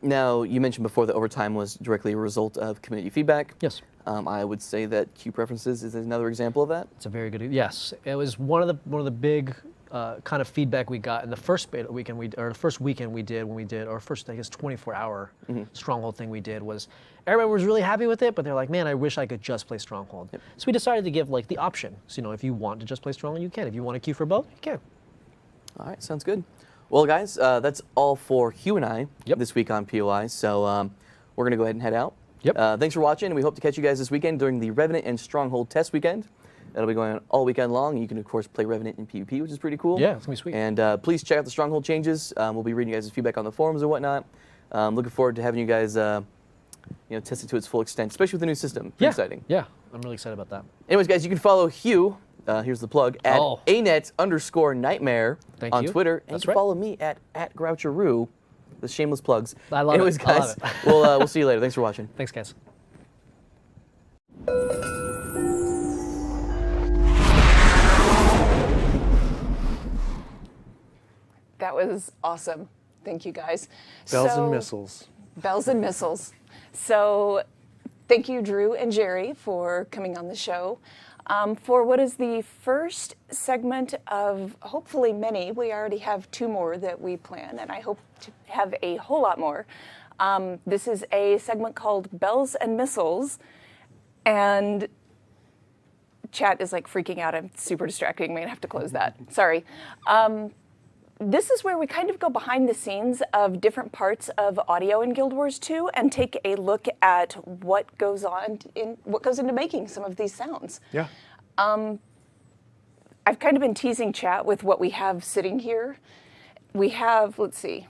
Now, you mentioned before that overtime was directly a result of community feedback. Yes. I would say that queue preferences is another example of that. It's a very good. Yes, it was one of the big kind of feedback we got in the first beta weekend the first weekend we did when we did our first 24-hour Stronghold thing we did was everybody was really happy with it, but they're like, man, I wish I could just play Stronghold. So we decided to give the option. So if you want to just play Stronghold, you can. If you want to queue for both, you can. All right, sounds good. Well, guys, that's all for Hugh and I this week on POI. So we're going to go ahead and head out. Yep. Thanks for watching. We hope to catch you guys this weekend during the Revenant and Stronghold test weekend. That'll be going on all weekend long. You can, of course, play Revenant in PvP, which is pretty cool. Yeah, it's going to be sweet. And please check out the Stronghold changes. We'll be reading you guys' feedback on the forums and whatnot. Looking forward to having you guys test it to its full extent, especially with the new system. Pretty exciting. Yeah, I'm really excited about that. Anyways, guys, you can follow Hugh. Here's the plug at anet_nightmare on Twitter, and you can follow me at @GrouchoRoo. The shameless plugs. I love Anyways, it. guys, we'll see you later. Thanks for watching. Thanks, guys. That was awesome. Thank you, guys. Bells and missiles. Bells and missiles. So thank you, Drew and Jerry, for coming on the show. For what is the first segment of hopefully many, we already have 2 more that we plan, and I hope to have a whole lot more. This is a segment called Bells and Missiles, and chat is like freaking out. I'm super distracting. I'm going to have to close that. Sorry. This is where we kind of go behind the scenes of different parts of audio in Guild Wars 2 and take a look at what goes into making some of these sounds. Yeah. I've kind of been teasing chat with what we have sitting here. We have, let's see,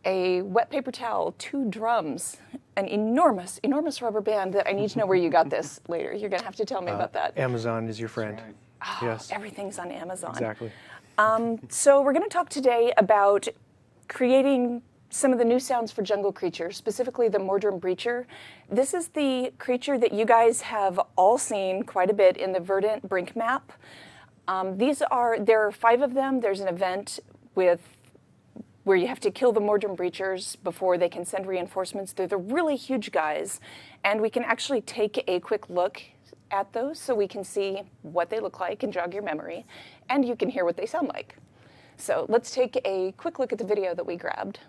a wet paper towel, 2 drums, an enormous rubber band that I need to know where you got this later. You're going to have to tell me about that. Amazon is your friend. Oh, yes. Everything's on Amazon. Exactly. So we're going to talk today about creating some of the new sounds for jungle creatures, specifically the Mordrim Breacher. This is the creature that you guys have all seen quite a bit in the Verdant Brink map. There are 5 of them. There's an event where you have to kill the Mordrim Breachers before they can send reinforcements. They're the really huge guys, and we can actually take a quick look at those so we can see what they look like and jog your memory, and you can hear what they sound like. So let's take a quick look at the video that we grabbed.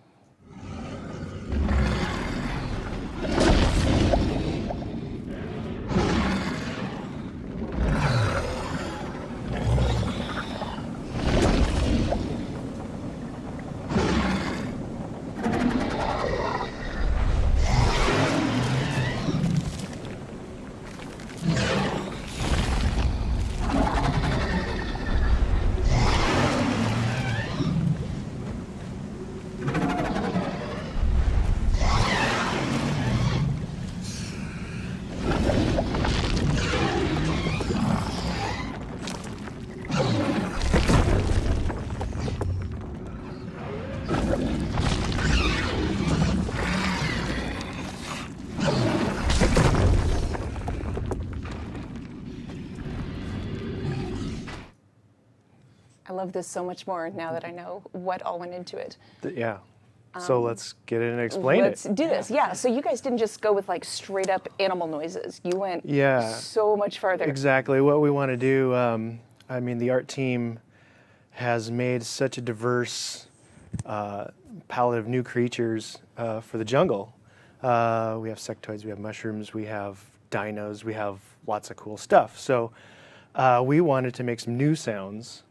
I love this so much more now that I know what all went into it. Yeah. So let's get in and explain Let's do this. Yeah. So you guys didn't just go with like straight up animal noises. You went so much farther. Exactly. What we want to do, I mean, the art team has made such a diverse palette of new creatures for the jungle. We have sectoids, we have mushrooms, we have dinos, we have lots of cool stuff. So we wanted to make some new sounds.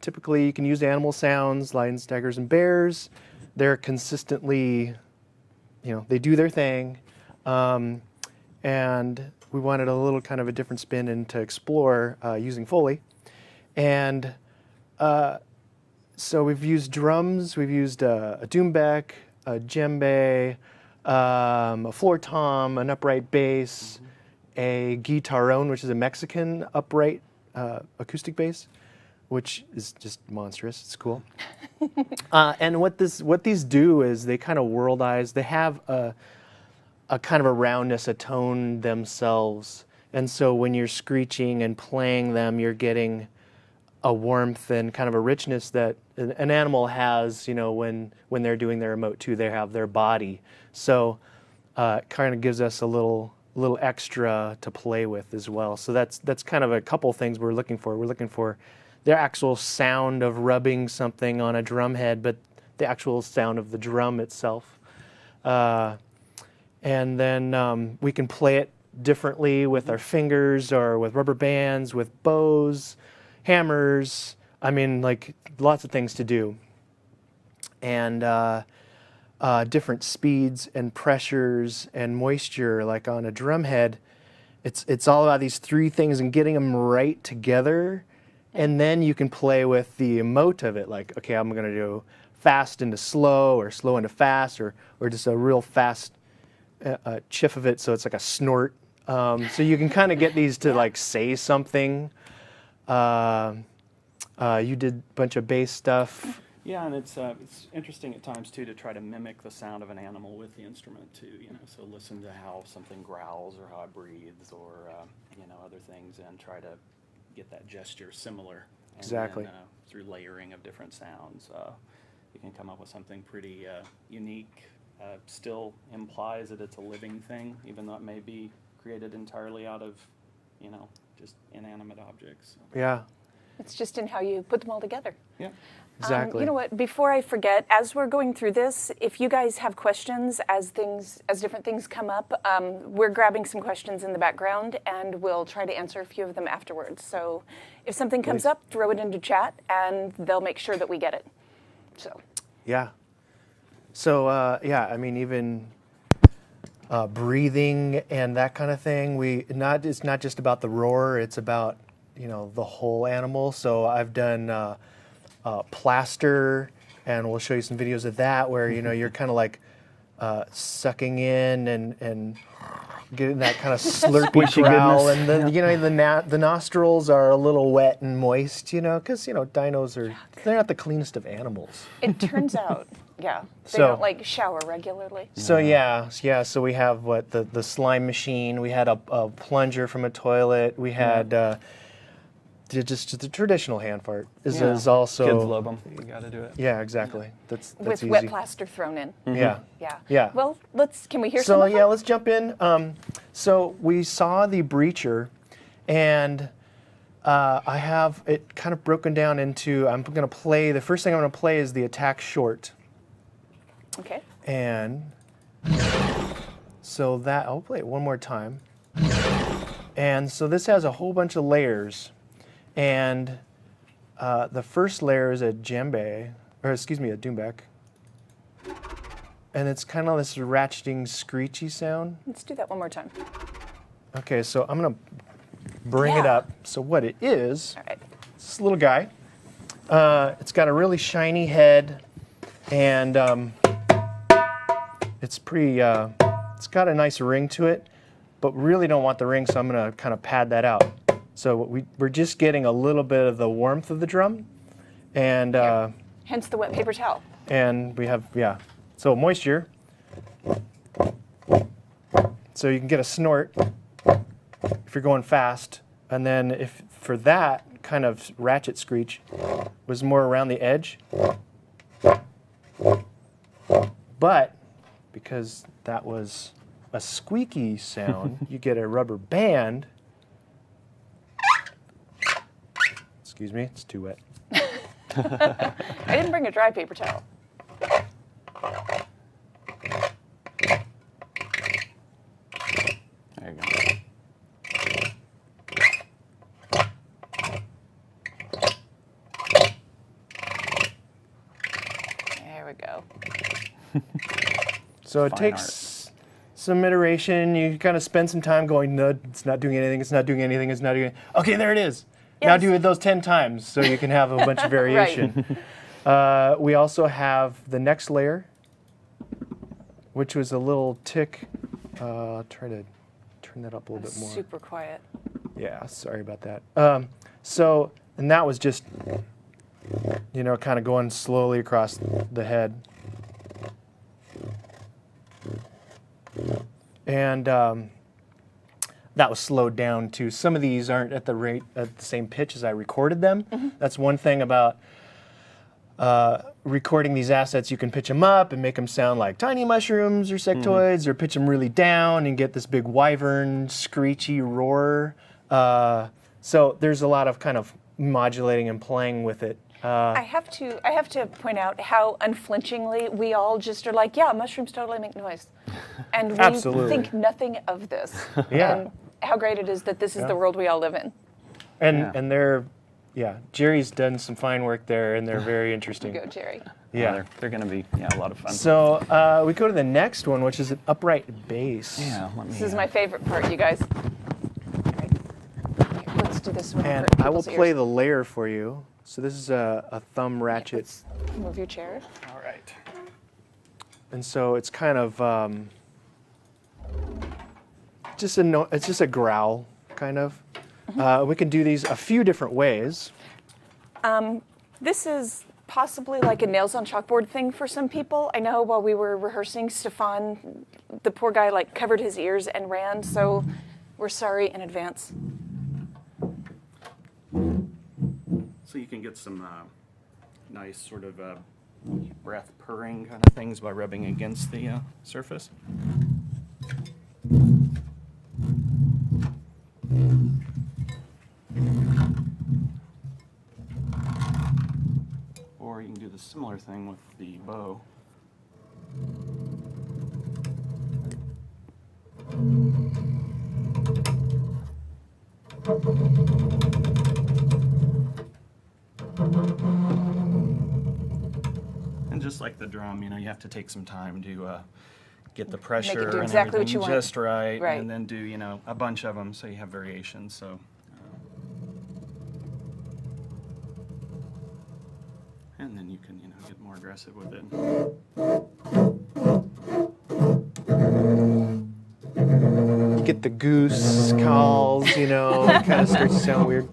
Typically you can use animal sounds, lions, tigers, and bears. They're consistently, they do their thing. And we wanted a little kind of a different spin and to explore using Foley. And so we've used drums, we've used a doumbek, a djembe, a floor tom, an upright bass, a guitarron, which is a Mexican upright acoustic bass, which is just monstrous. It's cool. And what these do is they kind of worldize. They have a kind of a roundness, a tone themselves. And so when you're screeching and playing them, you're getting a warmth and kind of a richness that an animal has, when they're doing their emote too. They have their body. So it kind of gives us a little extra to play with as well. So that's kind of a couple things we're looking for. We're looking for the actual sound of rubbing something on a drum head, but the actual sound of the drum itself. And then we can play it differently with our fingers or with rubber bands, with bows, hammers, I mean, like lots of things to do, and different speeds and pressures and moisture. Like on a drum head, it's all about these three things and getting them right together, and then you can play with the emote of it. Like, okay, I'm going to do fast into slow, or slow into fast, or just a real fast chiff of it, so it's like a snort. So you can kind of get these to like say something. You did a bunch of bass stuff. Yeah, and it's interesting at times too to try to mimic the sound of an animal with the instrument too. So listen to how something growls or how it breathes or other things, and try to get that gesture similar. And Exactly. then, through layering of different sounds, you can come up with something pretty unique. Still implies that it's a living thing, even though it may be created entirely out of, just inanimate objects. So. Yeah, It's just in how you put them all together. Yeah. exactly. You know what? Before I forget, as we're going through this, if you guys have questions as different things come up, we're grabbing some questions in the background, and we'll try to answer a few of them afterwards. So, if something comes up, throw it into chat, and they'll make sure that we get it. So. Yeah. So I mean, even breathing and that kind of thing. It's not just about the roar; it's about the whole animal. So I've done plaster, and we'll show you some videos of that where you're kind of like sucking in and getting that kind of slurpy growl, and then the nostrils are a little wet and moist, because dinos they're not the cleanest of animals. It turns out, yeah, they So- don't like shower regularly. So so we have the slime machine. We had a plunger from a toilet. We had just the traditional hand fart is also Kids love them. You got to do it. Yeah, exactly. That's With easy. wet plaster thrown in. Yeah. Yeah. Yeah. Well, can we hear So some of yeah, them? let's jump in. So we saw the breacher, and I have it kind of broken down into. I'm going to play. The first thing I'm going to play is the attack short, Okay. and so that I'll play it one more time. And so this has a whole bunch of layers, and the first layer is a djembe, or excuse me, a doumbek. And it's kind of this ratcheting, screechy sound. Let's do that one more time. Okay, so I'm gonna bring it Yeah. up. So what it is, All right. this little guy. It's got a really shiny head, and it's pretty. It's got a nice ring to it, but really don't want the ring, so I'm gonna kind of pad that out. So we're just getting a little bit of the warmth of the drum, and Hence the wet paper towel. we have so moisture. So you can get a snort if you're going fast, and then if for that kind of ratchet screech was more around the edge. But because that was a squeaky sound, you get a rubber band. Excuse me, it's too wet. I didn't bring a dry paper towel. There you go. There we go. So it Fine takes some iteration. You kind of spend some time going, no, it's not doing anything, it's not doing anything, it's not doing anything. Okay, there it is. Now Yes. do it those 10 times so you can have a bunch of variation. We also have the next layer, which was a little tick. Try to turn that up a little bit more. Super quiet. Yeah, sorry about that. And that was just, kind of going slowly across the head. And that was slowed down too. Some of these aren't at the same pitch as I recorded them. Mm-hmm. That's one thing about recording these assets. You can pitch them up and make them sound like tiny mushrooms or sectoids, or pitch them really down and get this big wyvern screechy roar. So there's a lot of kind of modulating and playing with it. I have to point out how unflinchingly we all just are like, yeah, mushrooms totally make noise. And we Absolutely. think nothing of this. Yeah. And how great it is that this is the world we all live in. And they're yeah, Jerry's done some fine work there, and they're very interesting. Go, Jerry. Yeah. They're going to be a lot of fun. So we go to the next one, which is an upright base. yeah, let me. This is my favorite part, you guys. All right. Here, let's do this one. And for I will people's play ears. the layer for you. So this is a thumb ratchet, Let's move your chair. All right. and so it's kind of it's just a growl, kind of. We can do these a few different ways. This is possibly like a nails on chalkboard thing for some people. I know while we were rehearsing, Stefan, the poor guy, like covered his ears and ran. So we're sorry in advance. So you can get some nice sort of breath purring kind of things by rubbing against the surface. Or you can do the similar thing with the bow. And just like the drum, you have to take some time to get the pressure do and exactly what everything you want. just right, Right. and then do a bunch of them so you have variations. So. And then you can, get more aggressive with it. You get the goose calls, it kind of starts to sound weird.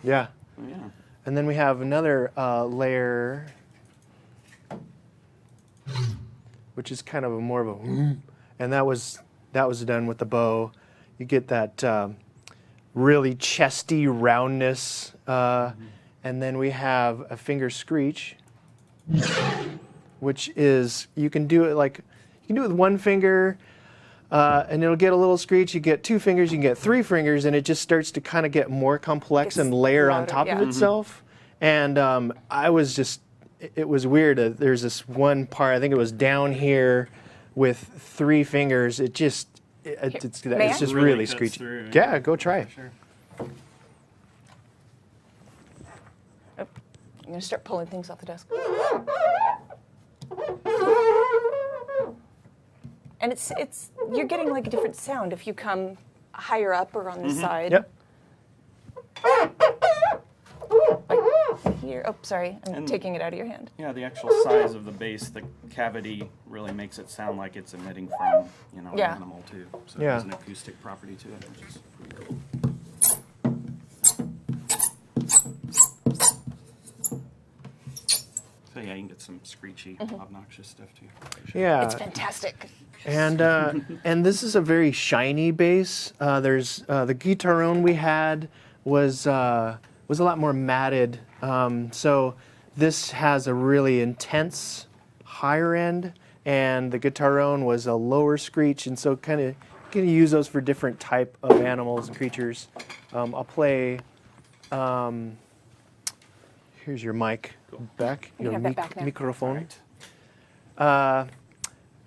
Yeah. Oh, yeah. And then we have another layer, which is kind of more of a, and that was done with the bow. You get that really chesty roundness, and then we have a finger screech, which is you can do it with one finger, and it'll get a little screech. You get two fingers, you can get three fingers, and it just starts to kind of get more complex Gets and layer on louder, top yeah. of itself. And it was weird. There's this one part, I think it was down here with three fingers. It's just May I? really Really cuts screechy. through, Yeah, go try it. Sure. I'm going to start pulling things off the desk. And it's you're getting like a different sound if you come higher up or on the side. Yep. Like here. Oh, sorry. I'm And- taking it out of your hand. Yeah, the actual size of the bass, the cavity really makes it sound like it's emitting from, Yeah. an animal too. So Yeah. there's an acoustic property to it, which is pretty cool. So yeah, you can get some screechy, obnoxious stuff too. Yeah. It's fantastic. And and this is a very shiny bass. There's the guitarone we had was a lot more matted. So this has a really intense higher end, and the guitarone was a lower screech. And so kind of can use those for different type of animals and creatures. I'll play. Here's your mic back. You have that back now. microphone. Right.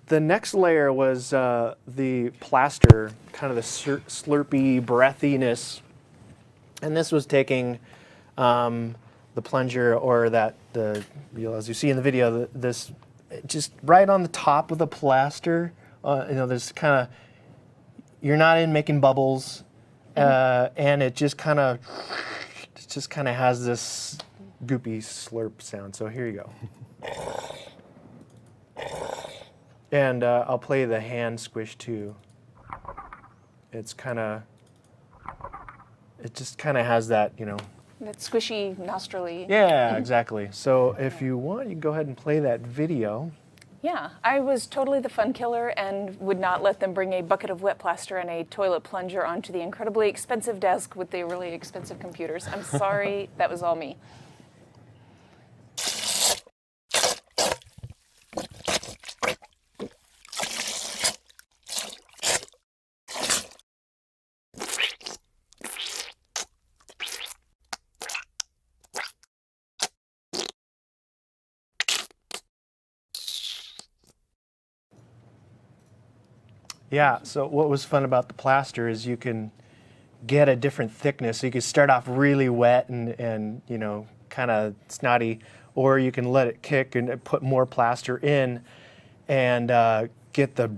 The next layer was the plaster, kind of the slurpy breathiness. And this was taking the plunger or as you see in the video, this just right on the top of the plaster. There's kind of, you're not making bubbles, and it just kind of has this goopy slurp sound. So here you go. And I'll play the hand squish too. It just kind of has that, That squishy, nostrily. Yeah, exactly. So if you want, you can go ahead and play that video. Yeah, I was totally the fun killer and would not let them bring a bucket of wet plaster and a toilet plunger onto the incredibly expensive desk with the really expensive computers. I'm sorry, that was all me. Yeah, so what was fun about the plaster is you can get a different thickness. So you could start off really wet and you know, kind of snotty, or you can let it kick and put more plaster in and get that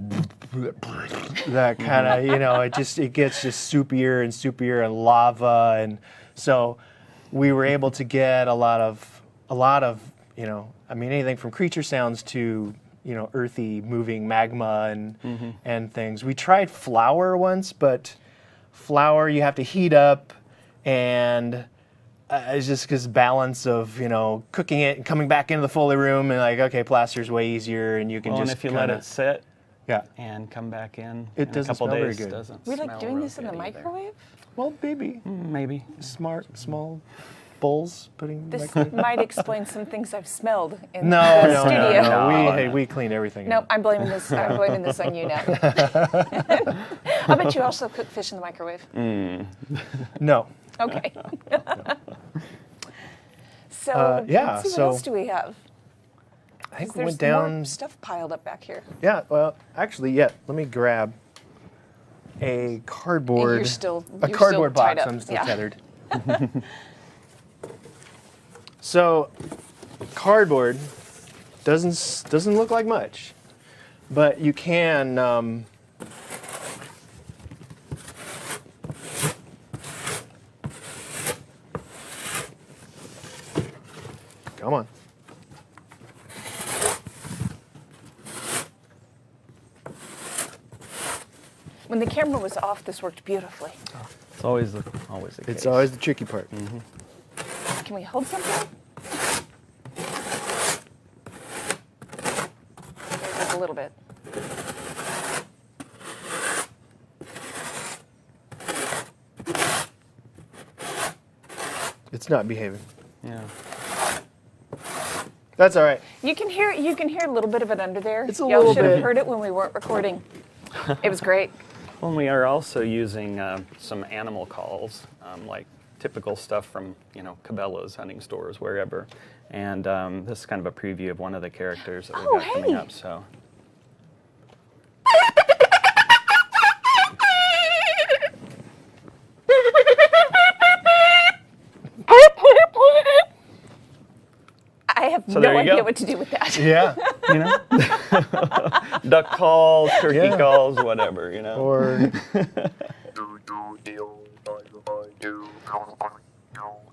kind of, you know, it gets just soupier and soupier and lava. And so we were able to get a lot of, you know, I mean, anything from creature sounds to, you know, earthy moving magma and things. We tried flour once, but flour you have to heat up, and it's just because balance of, you know, cooking it and coming back into the Foley room, and like, okay, plaster's way easier, and you can Well, and just if you let it sit yeah. and come back in It a doesn't couple smell very days, good. doesn't We like smell doing real this in the good either. microwave? Well, maybe Maybe. smart small bowls putting in the This microwave. might explain some things I've smelled in No, the no, studio. no, No. no. We clean everything. No, up. I'm blaming this. I'm blaming this on you now. I bet you also cook fish in the microwave. No. Okay. So yeah, let's see, so- what else do we have? I think we There's went down. more stuff piled up back here. Yeah. Well, actually, yeah. Let me grab a cardboard. You're still a you're cardboard still tied box. up. I'm still Yeah. tethered. So, cardboard doesn't look like much, but you can. Come on. When the camera was off, this worked beautifully. It's always the case. It's always the tricky part. Can we hold something? Just a little bit. It's not behaving. Yeah. That's all right. You can hear a little bit of it under there. It's a Y'all little should have bit. heard it when we weren't recording. It was great. Well, and we are also using some animal calls, like typical stuff from, you know, Cabela's, hunting stores, wherever. And this is kind of a preview of one of the characters that we've Oh, got coming hey. up. So. I have So no there you idea go. what to do with that. Yeah. You know, duck calls, turkey Yeah. calls, whatever. You know. Or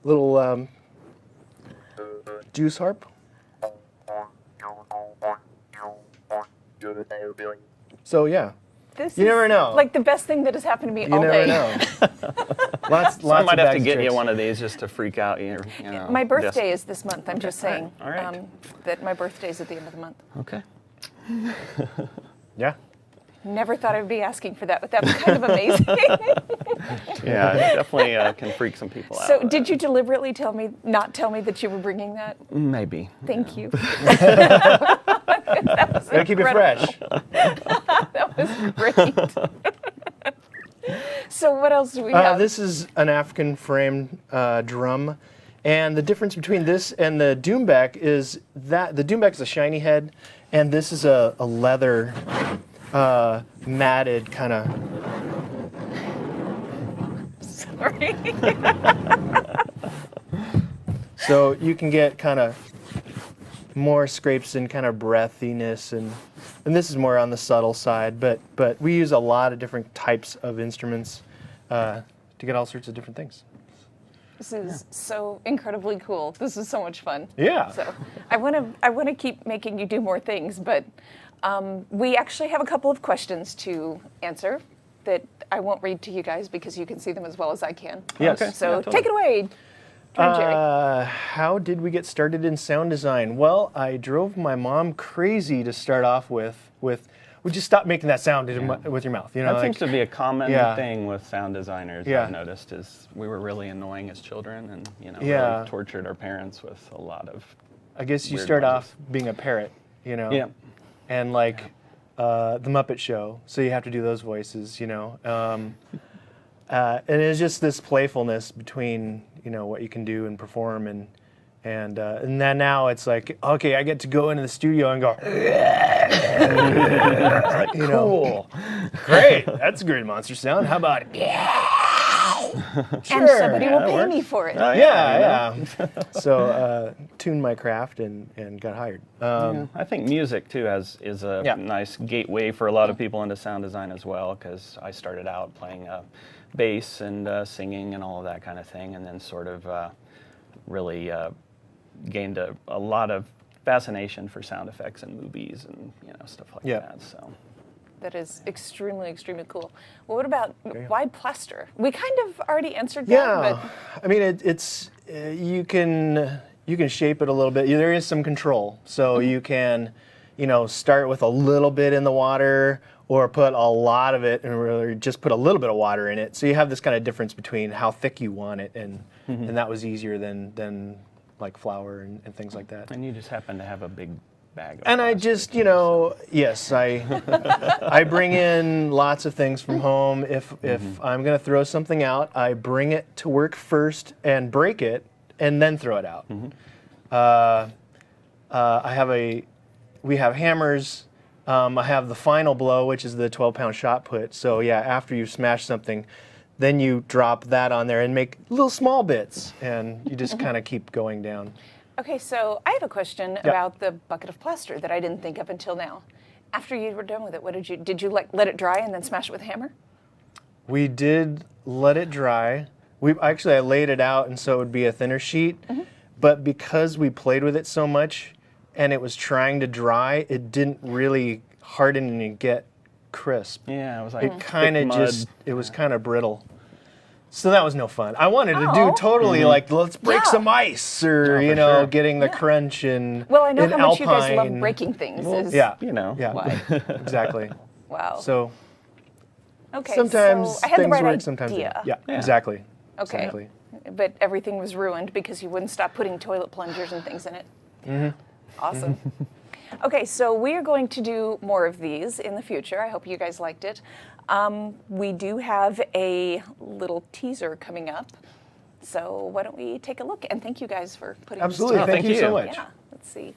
little juice harp. So yeah, This You is never know. Like the best thing that has happened to me you all never day. know. lots So I might of have to bags get of you tricks. one of these just to freak out you. You know. My just- birthday is this month. I'm just saying all right. that my birthday is at the end of the month. Okay. Yeah. Never thought I'd be asking for that, but that was kind of amazing. Yeah, it definitely can freak some people out. So, did you deliberately not tell me that you were bringing that? Maybe. Thank you. That was Gotta keep it incredible. fresh. That was great. So, what else do we have? This is an African framed drum, and the difference between this and the Doomback is that the Doomback is a shiny head, and this is a leather matted kind of. Sorry. So you can get kind of more scrapes and kind of breathiness, and this is more on the subtle side. But we use a lot of different types of instruments to get all sorts of different things. This is so incredibly cool. This is so much fun. Yeah. So, I want to keep making you do more things, but we actually have a couple of questions to answer that I won't read to you guys because you can see them as well as I can. Yes. Okay. So Yeah, totally. take it away, Jerry. How did we get started in sound design? Well, I drove my mom crazy to start off with would you stop making that sound with your mouth? You know, That seems to be a common Yeah. thing with sound designers. Yeah. I've noticed is we were really annoying as children, and Yeah. really tortured our parents with a lot of. I guess you weird start noises. off being a parrot, you know. Yeah. And like the Muppet Show, so you have to do those voices, you know. And it's just this playfulness between what you can do and perform, and then now it's like, okay, I get to go into the studio and go. You know, Cool. great, that's a great monster sound. How about And somebody will pay me for it. Yeah. So tuned my craft and got hired. Yeah, I think music too is a nice gateway for a lot of people into sound design as well, because I started out playing bass and singing and all of that kind of thing, and then sort of really gained a lot of fascination for sound effects and movies and stuff like that. So that is extremely, extremely cool. Well, what about why plaster? We kind of already answered that. But I mean, it's you can shape it a little bit. There is some control, so you can, start with a little bit in the water, or put a lot of it, and really just put a little bit of water in it. So you have this kind of difference between how thick you want it, and that was easier than like flour and things like that. And you just happen to have a big bag of And I plastic, just, yes, I bring in lots of things from home. If I'm going to throw something out, I bring it to work first and break it, and then throw it out. We have hammers. I have the final blow, which is the 12-pound shot put. So yeah, after you smash something, then you drop that on there and make little small bits, and you just kind of keep going down. Okay, so I have a question about the bucket of plaster that I didn't think of until now. After you were done with it, what did you let it dry and then smash it with a hammer? We did let it dry. I laid it out, and so it would be a thinner sheet. But because we played with it so much, and it was trying to dry, it didn't really harden and get crisp. Yeah, it was like it kind of it was kind of brittle. So that was no fun. I wanted to Oh. do totally like, let's break some ice, or getting the crunch and Well, I know in how much you guys Alpine. love breaking things. Is Yeah, Yeah. why. exactly. Wow. So Okay, sometimes so I had the things right work, sometimes idea. they don't. Yeah, exactly. Okay. Exactly. But everything was ruined because you wouldn't stop putting toilet plungers and things in it. Awesome. Okay, so we are going to do more of these in the future. I hope you guys liked it. We do have a little teaser coming up. So why don't we take a look? And thank you guys for putting Absolutely. this Thank together. you so much. Yeah, let's see.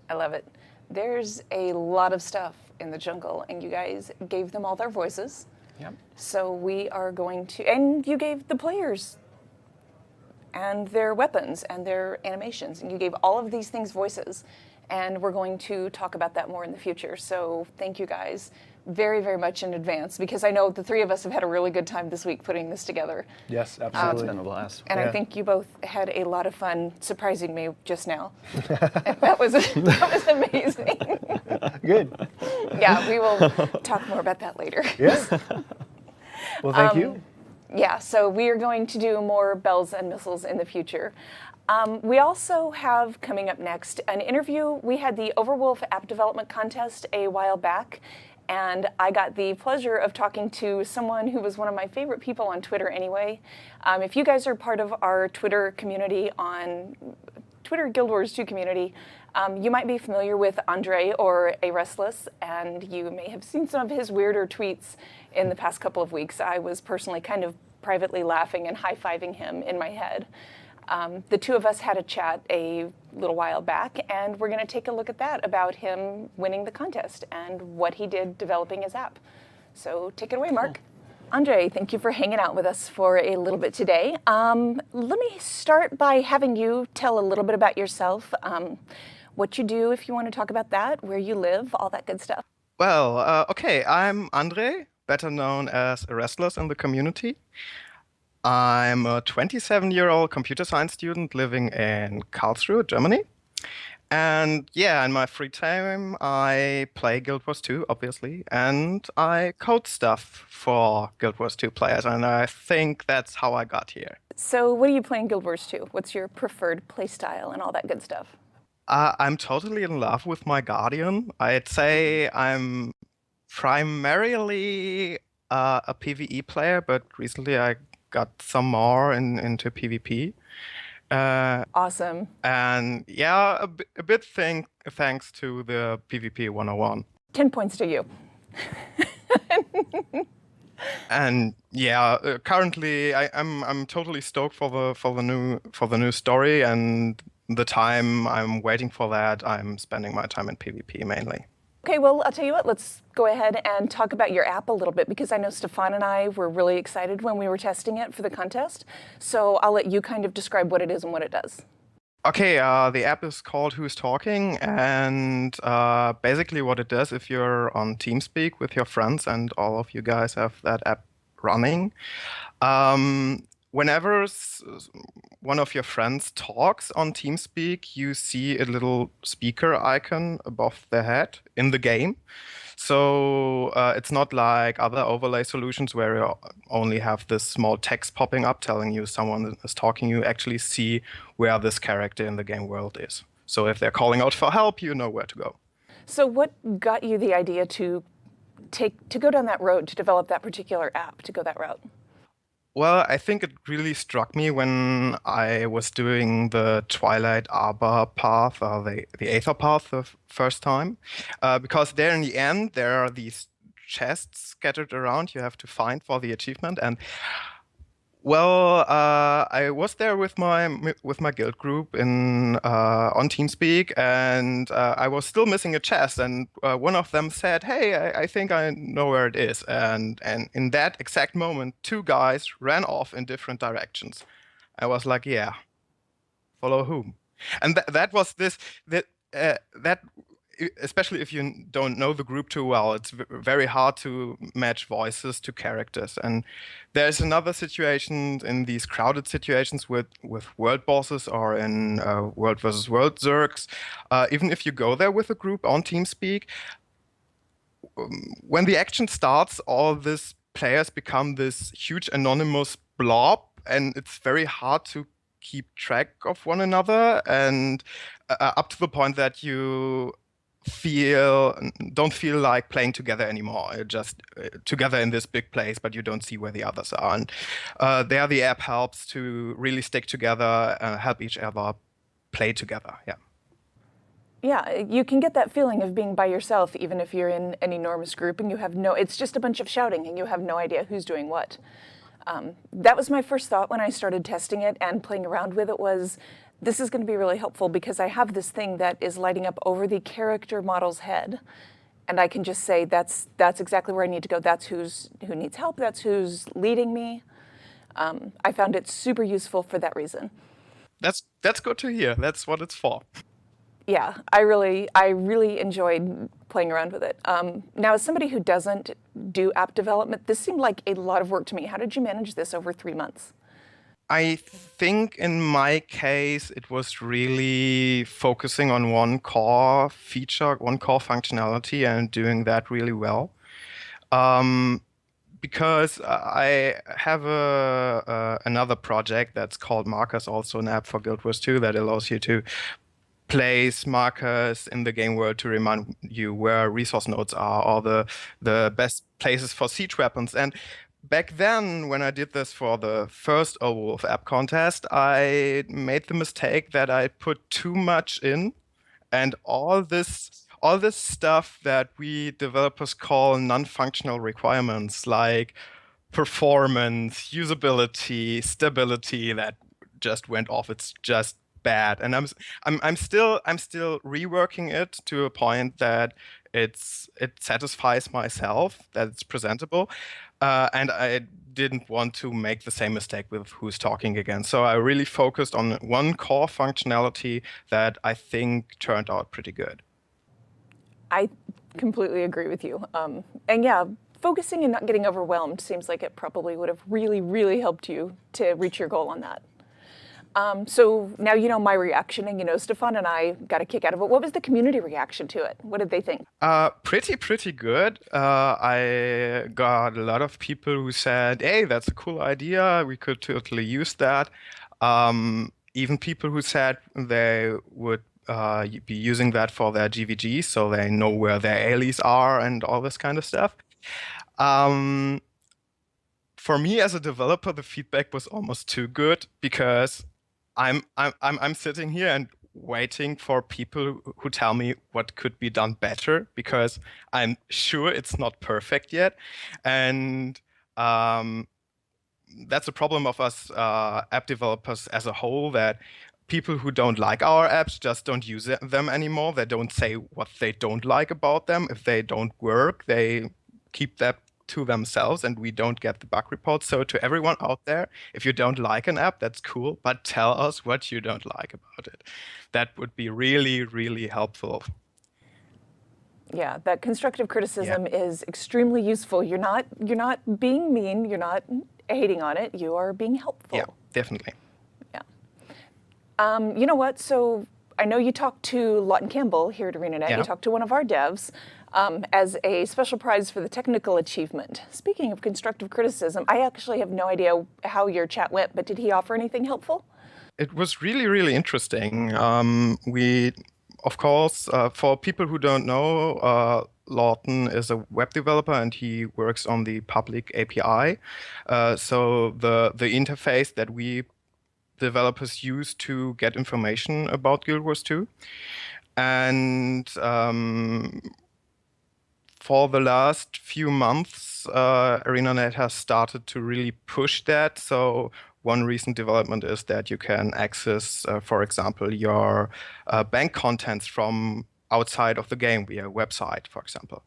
I love it. There's a lot of stuff in the jungle, and you guys gave them all their voices. Yep. So we are going to, and you gave the players and their weapons and their animations, and you gave all of these things voices, and we're going to talk about that more in the future. So thank you guys very, very much in advance, because I know the three of us have had a really good time this week putting this together. Yes, It's absolutely. been a blast. And I Yeah. think you both had a lot of fun surprising me just now. that was amazing. Good. Yeah, we will talk more about that later. Yeah. Well, thank you. Yeah, so we are going to do more bells and missiles in the future. We also have coming up next an interview. We had the Overwolf app development contest a while back, and I got the pleasure of talking to someone who was one of my favorite people on Twitter anyway. If you guys are part of our Twitter community on Twitter Guild Wars 2 community, you might be familiar with Andre or A Restless, and you may have seen some of his weirder tweets in the past couple of weeks. I was personally kind of privately laughing and high-fiving him in my head. The two of us had a chat a little while back, and we're going to take a look at that, about him winning the contest and what he did developing his app. So take it away, Mark. Andre, thank you for hanging out with us for a little bit today. Let me start by having you tell a little bit about yourself, what you do, if you want to talk about that, where you live, all that good stuff. Well, okay, I'm Andre, better known as A Restless in the community. I'm a 27-year-old computer science student living in Karlsruhe, Germany. And yeah, in my free time, I play Guild Wars 2, obviously, and I code stuff for Guild Wars 2 players, and I think that's how I got here. So what do you play in Guild Wars 2? What's your preferred playstyle and all that good stuff? I'm totally in love with my Guardian. I'd say I'm primarily a PvE player, but recently I got some more into PvP. Awesome. And yeah, a bit thanks to the PvP 101. 10 points to you. And yeah, currently I'm totally stoked for the new story, and the time I'm waiting for that, I'm spending my time in PvP mainly. Okay, well, I'll tell you what, let's go ahead and talk about your app a little bit, because I know Stefan and I were really excited when we were testing it for the contest. So I'll let you kind of describe what it is and what it does. Okay, the app is called Who's Talking, and basically what it does, if you're on TeamSpeak with your friends, and all of you guys have that app running, whenever one of your friends talks on TeamSpeak, you see a little speaker icon above their head in the game. So it's not like other overlay solutions where you only have this small text popping up telling you someone is talking. You actually see where this character in the game world is. So if they're calling out for help, you know where to go. So what got you the idea to go down that road, to develop that particular app, to go that route? Well, I think it really struck me when I was doing the Twilight Arbor path, or the Aether path the first time. Because there in the end, there are these chests scattered around you have to find for the achievement. And well, I was there with my guild group on TeamSpeak, and I was still missing a chest. And one of them said, "Hey, I think I know where it is." And in that exact moment, two guys ran off in different directions. I was like, "Yeah, follow whom?" And that was that. Especially if you don't know the group too well, it's very hard to match voices to characters. And there's another situation in these crowded situations with world bosses or in world versus world zergs. Even if you go there with a group on TeamSpeak, when the action starts, all these players become this huge anonymous blob, and it's very hard to keep track of one another, and up to the point that you don't feel like playing together anymore. You're just together in this big place, but you don't see where the others are. And there the app helps to really stick together, help each other play together. Yeah. Yeah, you can get that feeling of being by yourself, even if you're in an enormous group and it's just a bunch of shouting and you have no idea who's doing what. That was my first thought when I started testing it and playing around with it was, this is going to be really helpful because I have this thing that is lighting up over the character model's head. And I can just say, that's exactly where I need to go. That's who needs help. That's who's leading me. I found it super useful for that reason. That's good to hear. That's what it's for. Yeah, I really enjoyed playing around with it. Now, as somebody who doesn't do app development, this seemed like a lot of work to me. How did you manage this over 3 months? I think in my case, it was really focusing on one core feature, one core functionality, and doing that really well. Because I have another project that's called Markers, also an app for Guild Wars 2 that allows you to place markers in the game world to remind you where resource nodes are or the best places for siege weapons. And back then, when I did this for the first Overwolf app contest, I made the mistake that I put too much in, and all this stuff that we developers call non-functional requirements, like performance, usability, stability, that just went off. It's just bad, and I'm still reworking it to a point that it satisfies myself, that it's presentable, and I didn't want to make the same mistake with Who's Talking again. So I really focused on one core functionality that I think turned out pretty good. I completely agree with you. And yeah, focusing and not getting overwhelmed seems like it probably would have really, really helped you to reach your goal on that. So now you know my reaction, and you know Stefan and I got a kick out of it. What was the community reaction to it? What did they think? Pretty good. I got a lot of people who said, "Hey, that's a cool idea. We could totally use that." Even people who said they would be using that for their GVG, so they know where their allies are and all this kind of stuff. Um, for me as a developer, the feedback was almost too good because I'm sitting here and waiting for people who tell me what could be done better because I'm sure it's not perfect yet, and that's a problem of us app developers as a whole, that people who don't like our apps just don't use them anymore. They don't say what they don't like about them. If they don't work, they keep that to themselves and we don't get the bug reports. So to everyone out there, if you don't like an app, that's cool, but tell us what you don't like about it. That would be really, really helpful. Yeah, that constructive criticism is extremely useful. You're not being mean, you're not hating on it, you are being helpful. Yeah, definitely. Yeah. You know what? So I know you talked to Lawton Campbell here at ArenaNet. Yeah. You talked to one of our devs as a special prize for the technical achievement. Speaking of constructive criticism, I actually have no idea how your chat went, but did he offer anything helpful? It was really, really interesting. Of course, for people who don't know, Lawton is a web developer and he works on the public API. So the interface that we developers use to get information about Guild Wars 2. And for the last few months, ArenaNet has started to really push that. So one recent development is that you can access, for example, your bank contents from outside of the game via a website, for example.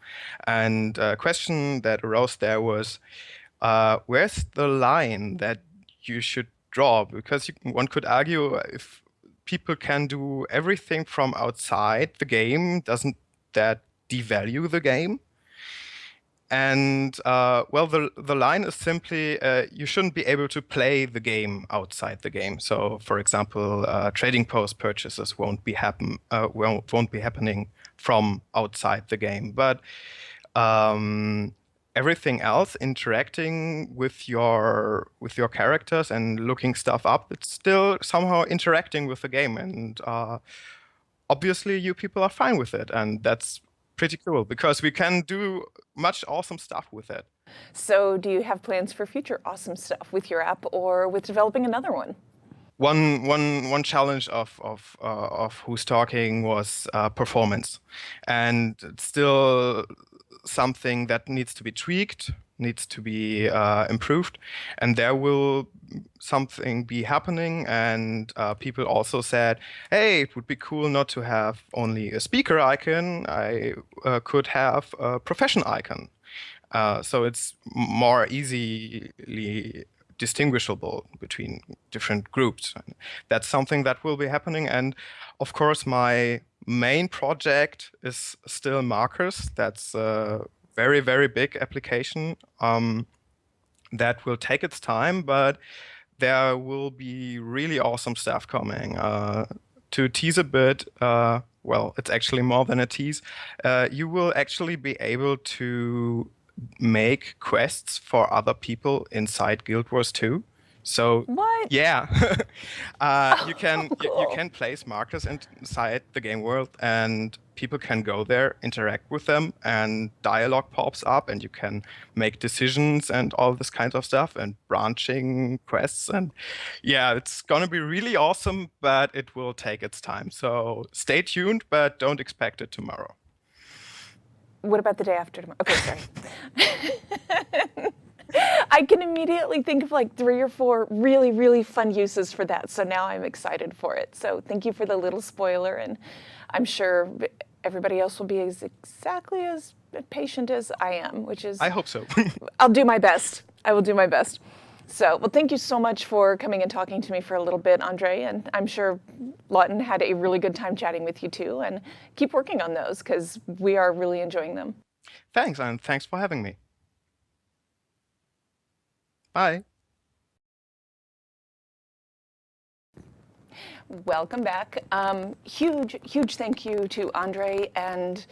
And a question that arose there was, where's the line that you should draw? Because one could argue if people can do everything from outside the game, doesn't that devalue the game? And well, the line is simply you shouldn't be able to play the game outside the game. So, for example, trading post purchases won't be happening from outside the game. But everything else, interacting with your characters and looking stuff up, it's still somehow interacting with the game. And obviously, you people are fine with it, and that's pretty cool because we can do much awesome stuff with it. So do you have plans for future awesome stuff with your app or with developing another one? One challenge of Who's Talking was performance, and it's still something that needs to be tweaked, needs to be improved, and there will something be happening. And people also said, hey, it would be cool not to have only a speaker icon. I could have a profession icon. So it's more easily distinguishable between different groups. That's something that will be happening. And of course, my main project is still markers. That's a very, very big application that will take its time, but there will be really awesome stuff coming. To tease a bit, well, it's actually more than a tease. You will actually be able to make quests for other people inside Guild Wars 2. So What? yeah, you can place markers inside the game world, and people can go there, interact with them, and dialogue pops up, and you can make decisions and all this kind of stuff, and branching quests, and yeah, it's gonna be really awesome, but it will take its time. So stay tuned, but don't expect it tomorrow. What about the day after tomorrow? Okay, sorry. I can immediately think of like 3 or 4 really, really fun uses for that. So now I'm excited for it. So thank you for the little spoiler. And I'm sure everybody else will be exactly as patient as I am, which is... I hope so. I'll do my best. I will do my best. So, well, thank you so much for coming and talking to me for a little bit, Andre. And I'm sure Lawton had a really good time chatting with you too. And keep working on those because we are really enjoying them. Thanks, and thanks for having me. Bye. Welcome back. Huge thank you to Andre and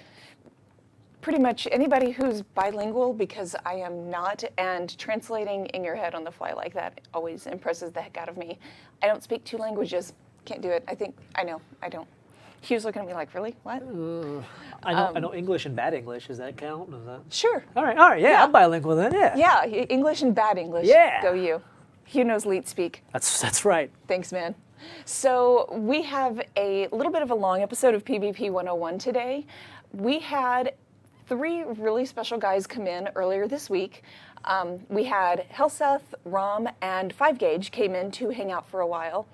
pretty much anybody who's bilingual, because I am not, and translating in your head on the fly like that always impresses the heck out of me. I don't speak 2 languages. Can't do it. I don't. Hugh's looking at me like, really? What? I know English and bad English. Does that count? Is that... Sure. All right, yeah, I'm bilingual then, yeah. Yeah, English and bad English. Yeah. Go you. Hugh knows leet speak. That's right. Thanks, man. So we have a little bit of a long episode of PvP 101 today. We had 3 really special guys come in earlier this week. We had Helseth, Rom, and 5Gauge came in to hang out for a while.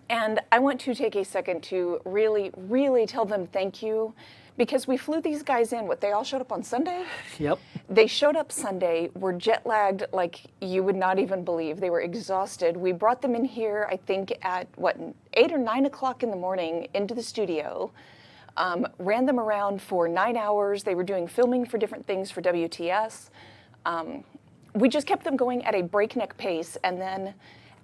And I want to take a second to really tell them thank you, because we flew these guys in. They all showed up on Sunday? Yep. They showed up Sunday, were jet lagged like you would not even believe. They were exhausted. We brought them in here, I think at 8 or 9 o'clock in the morning into the studio. Ran them around for 9 hours. They were doing filming for different things for WTS. We just kept them going at a breakneck pace, and then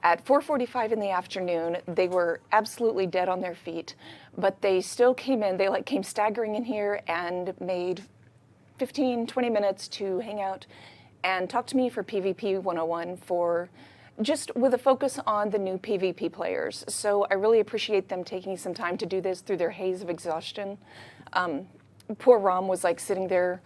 at 4:45 in the afternoon, they were absolutely dead on their feet, but they still came in. They came staggering in here and made 15, 20 minutes to hang out and talk to me for PvP 101 for just with a focus on the new PvP players. So I really appreciate them taking some time to do this through their haze of exhaustion. Poor Rom was sitting there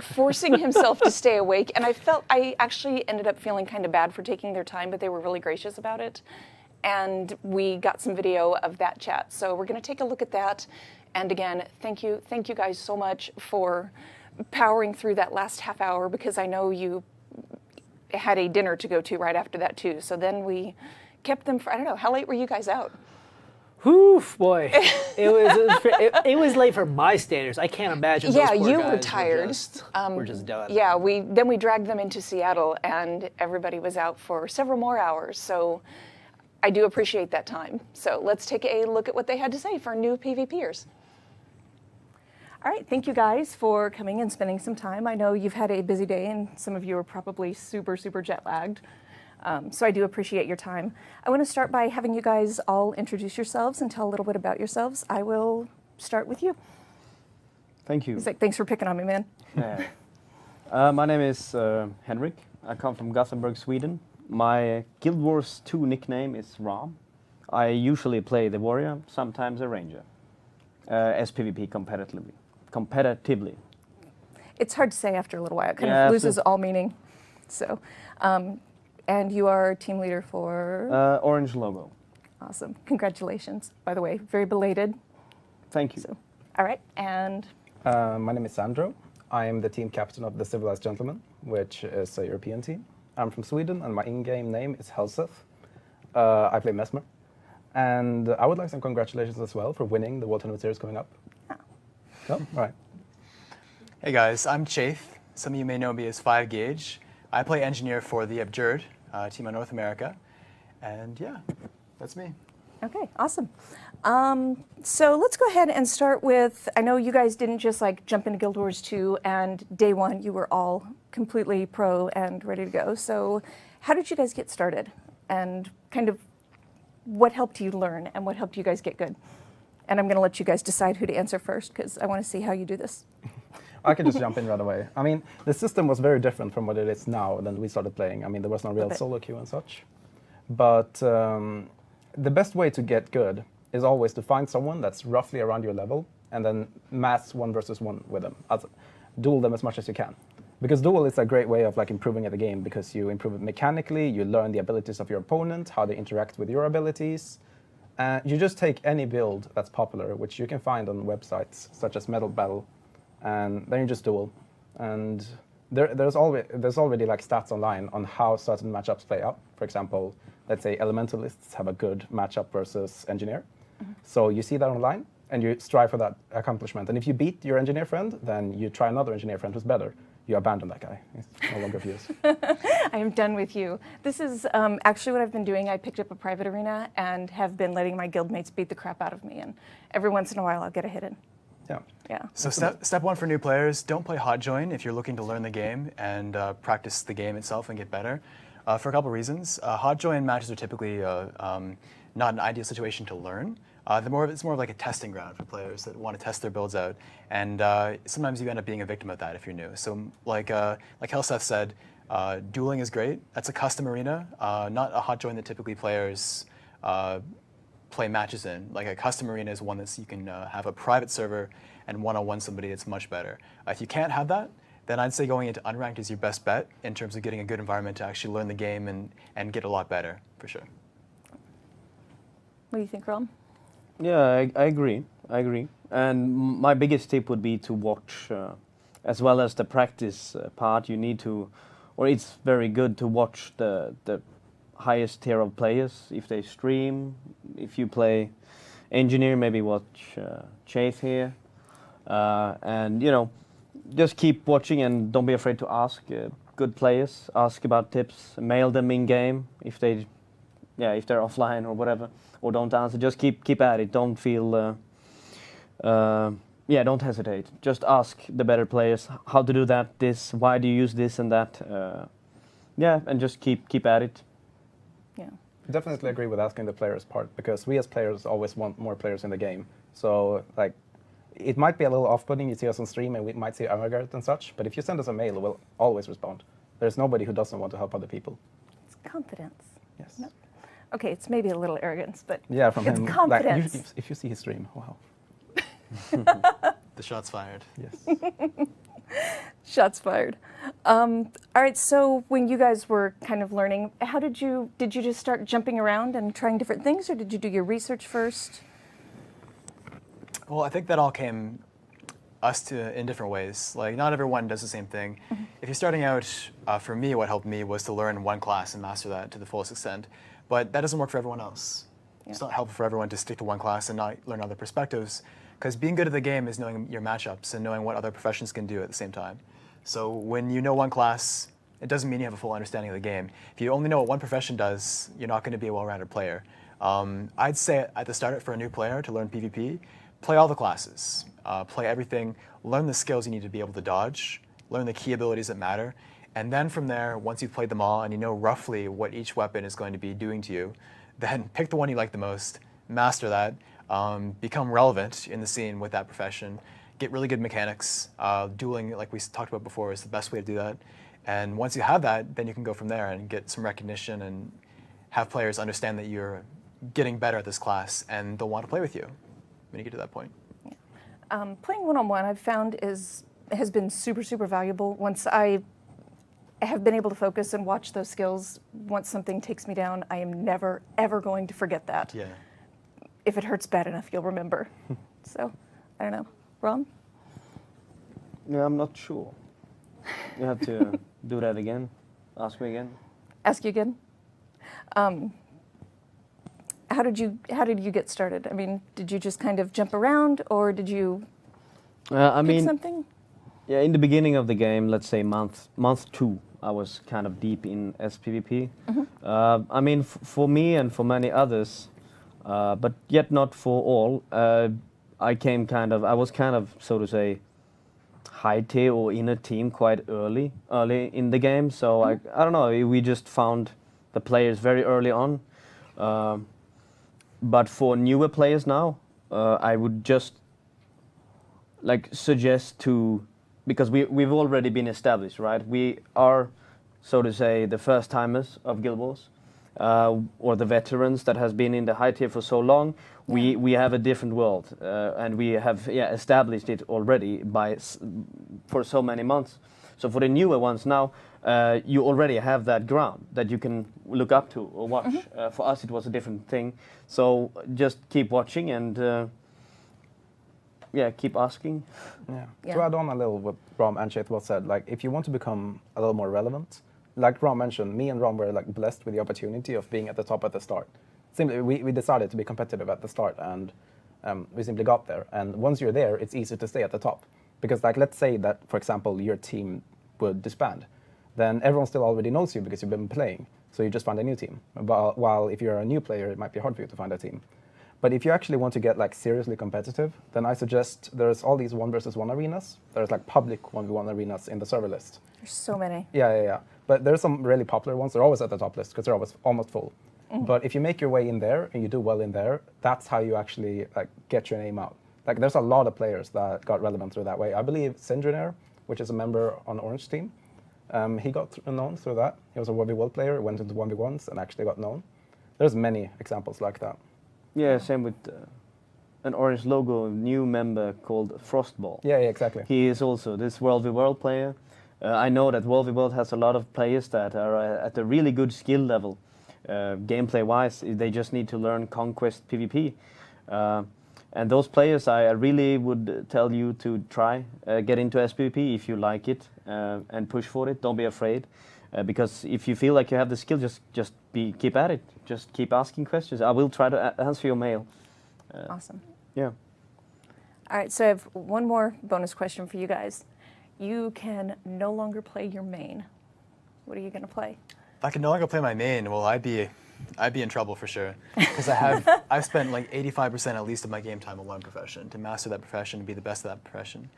forcing himself to stay awake, and I actually ended up feeling kind of bad for taking their time, but they were really gracious about it. And we got some video of that chat. So we're going to take a look at that. And again, thank you guys so much for powering through that last half hour, because I know you had a dinner to go to right after that too. So then we kept them for, I don't know, how late were you guys out? Whew, boy, it was late for my standards. I can't imagine. Yeah, those poor you guys were tired. We're just done. Yeah, we dragged them into Seattle, and everybody was out for several more hours. So I do appreciate that time. So let's take a look at what they had to say for new PvPers. All right, thank you guys for coming and spending some time. I know you've had a busy day, and some of you are probably super jet lagged. So I do appreciate your time. I want to start by having you guys all introduce yourselves and tell a little bit about yourselves. I will start with you. Thank you. He's like, thanks for picking on me, man. Yeah. My name is Henrik. I come from Gothenburg, Sweden. My Guild Wars 2 nickname is Rom. I usually play the warrior, sometimes a ranger, as PvP competitively. It's hard to say after a little while. It kind of loses all meaning. So. And you are team leader for? Orange logo. Awesome. Congratulations, by the way. Very belated. Thank you. So, all right, and? My name is Sandro. I am the team captain of the Civilized Gentlemen, which is a European team. I'm from Sweden, and my in-game name is Helseth. I play Mesmer. And I would like some congratulations as well for winning the World Tournament Series coming up. Oh. Oh, all right. Hey guys, I'm Chafe. Some of you may know me as 5Gauge. I play engineer for the Abjured team on North America, and yeah, that's me. Okay, awesome. So let's go ahead and start with, I know you guys didn't just jump into Guild Wars 2 and day one you were all completely pro and ready to go. So how did you guys get started, and kind of what helped you learn and what helped you guys get good? And I'm going to let you guys decide who to answer first, because I want to see how you do this. I can just jump in right away. I mean, the system was very different from what it is now when we started playing. I mean, there was no real solo queue and such. But the best way to get good is always to find someone that's roughly around your level and then mass 1 versus 1 with them. Duel them as much as you can. Because duel is a great way of improving at the game, because you improve it mechanically, you learn the abilities of your opponent, how they interact with your abilities. You just take any build that's popular, which you can find on websites such as Metal Battle, and then you just duel. And there's already stats online on how certain matchups play out. For example, let's say Elementalists have a good matchup versus Engineer. Mm-hmm. So you see that online, and you strive for that accomplishment. And if you beat your Engineer friend, then you try another Engineer friend who's better. You abandon that guy. He's no longer of use. I am done with you. This is actually what I've been doing. I picked up a private arena and have been letting my guildmates beat the crap out of me. And every once in a while, I'll get a hit in. Yeah. So step one for new players, don't play hot join if you're looking to learn the game and practice the game itself and get better. For a couple of reasons. Hot join matches are typically not an ideal situation to learn. It's more of like a testing ground for players that want to test their builds out, and sometimes you end up being a victim of that if you're new. So like Helseth said, dueling is great. That's a custom arena, not a hot join that typically players play matches in. Like a custom arena is one that you can have a private server and one-on-one somebody. It's much better. If you can't have that, then I'd say going into unranked is your best bet in terms of getting a good environment to actually learn the game and get a lot better, for sure. What do you think, Rom? Yeah, I agree. I agree. And my biggest tip would be to watch, as well as the practice part. You need to, or it's very good to watch the highest tier of players. If they stream, if you play engineer, maybe watch Chase here, and just keep watching and don't be afraid to ask good players. Ask about tips. Mail them in game if they're offline or whatever, or don't answer. Just keep at it. Don't feel. Don't hesitate. Just ask the better players how to do that. This. Why do you use this and that? And just keep at it. Yeah. Definitely agree with asking the players part, because we as players always want more players in the game. So like, it might be a little off-putting. You see us on stream and we might see Amagart and such, but if you send us a mail, we'll always respond. There's nobody who doesn't want to help other people. It's confidence. Yes. No. Okay, it's maybe a little arrogance, but yeah, from it's him. confidence. Like, if you see his stream, wow. The shot's fired. Yes. Shots fired. All right, so when you guys were kind of learning, did you just start jumping around and trying different things, or did you do your research first? Well, I think that all came in different ways. Like, not everyone does the same thing. Mm-hmm. If you're starting out, for me, what helped me was to learn one class and master that to the fullest extent. But that doesn't work for everyone else. Yeah. It's not helpful for everyone to stick to one class and not learn other perspectives, because being good at the game is knowing your matchups and knowing what other professions can do at the same time. So when you know one class, it doesn't mean you have a full understanding of the game. If you only know what one profession does, you're not going to be a well-rounded player. I'd say at the start, for a new player to learn PvP, play all the classes, play everything, learn the skills you need to be able to dodge, learn the key abilities that matter, and then from there, once you've played them all and you know roughly what each weapon is going to be doing to you, then pick the one you like the most, master that, become relevant in the scene with that profession, get really good mechanics. Dueling, like we talked about before, is the best way to do that. And once you have that, then you can go from there and get some recognition and have players understand that you're getting better at this class and they'll want to play with you when you get to that point. Yeah. Playing one-on-one, I've found has been super, super valuable. Once I have been able to focus and watch those skills, once something takes me down, I am never, ever going to forget that. Yeah. If it hurts bad enough, you'll remember. So, I don't know. Ron? Yeah, I'm not sure. You have to do that again. Ask me again. Ask you again? How did you get started? I mean, did you just kind of jump around, or did you pick something? Yeah, in the beginning of the game, let's say month 2, I was kind of deep in SPVP. Mm-hmm. For me and for many others, but yet not for all, I was kind of, so to say, high tier or in a team quite early in the game. So mm-hmm. I don't know, we just found the players very early on. But for newer players now, I would just suggest to, because we've already been established, right? We are, so to say, the first timers of Guild Wars, or the veterans that has been in the high tier for so long. Yeah. We have a different world, and we have established it already for so many months. So for the newer ones now, you already have that ground that you can look up to or watch. Mm-hmm. For us, it was a different thing. So just keep watching and keep asking. Yeah. To add on a little what Rom and Chait both said, like if you want to become a little more relevant, like Rom mentioned, me and Rom were blessed with the opportunity of being at the top at the start. Simply, we decided to be competitive at the start, and we simply got there. And once you're there, it's easier to stay at the top. Because let's say that, for example, your team would disband. Then everyone still already knows you because you've been playing. So you just find a new team. While if you're a new player, it might be hard for you to find a team. But if you actually want to get seriously competitive, then I suggest there's all these 1 versus 1 arenas. There's public 1v1 arenas in the server list. There's so many. Yeah. But there's some really popular ones. They're always at the top list because they're always almost full. But if you make your way in there and you do well in there, that's how you actually like get your name out. Like there's a lot of players that got relevant through that way. I believe Syndrinair, which is a member on Orange team, he got known through that. He was a 1v1 player, went into 1v1s and actually got known. There's many examples like that. Yeah, same with an Orange logo new member called Frostball. Yeah, exactly. He is also this World v World player. I know that World v World has a lot of players that are at a really good skill level. Gameplay-wise, they just need to learn Conquest PvP. And those players, I really would tell you to try, get into SPVP if you like it, and push for it. Don't be afraid. Because if you feel like you have the skill, just keep at it. Just keep asking questions. I will try to answer your mail. Awesome. Yeah. All right, so I have one more bonus question for you guys. You can no longer play your main. What are you going to play? If I could no longer play my main, well, I'd be in trouble for sure. Because I've spent like 85% at least of my game time on one profession, to master that profession and be the best at that profession.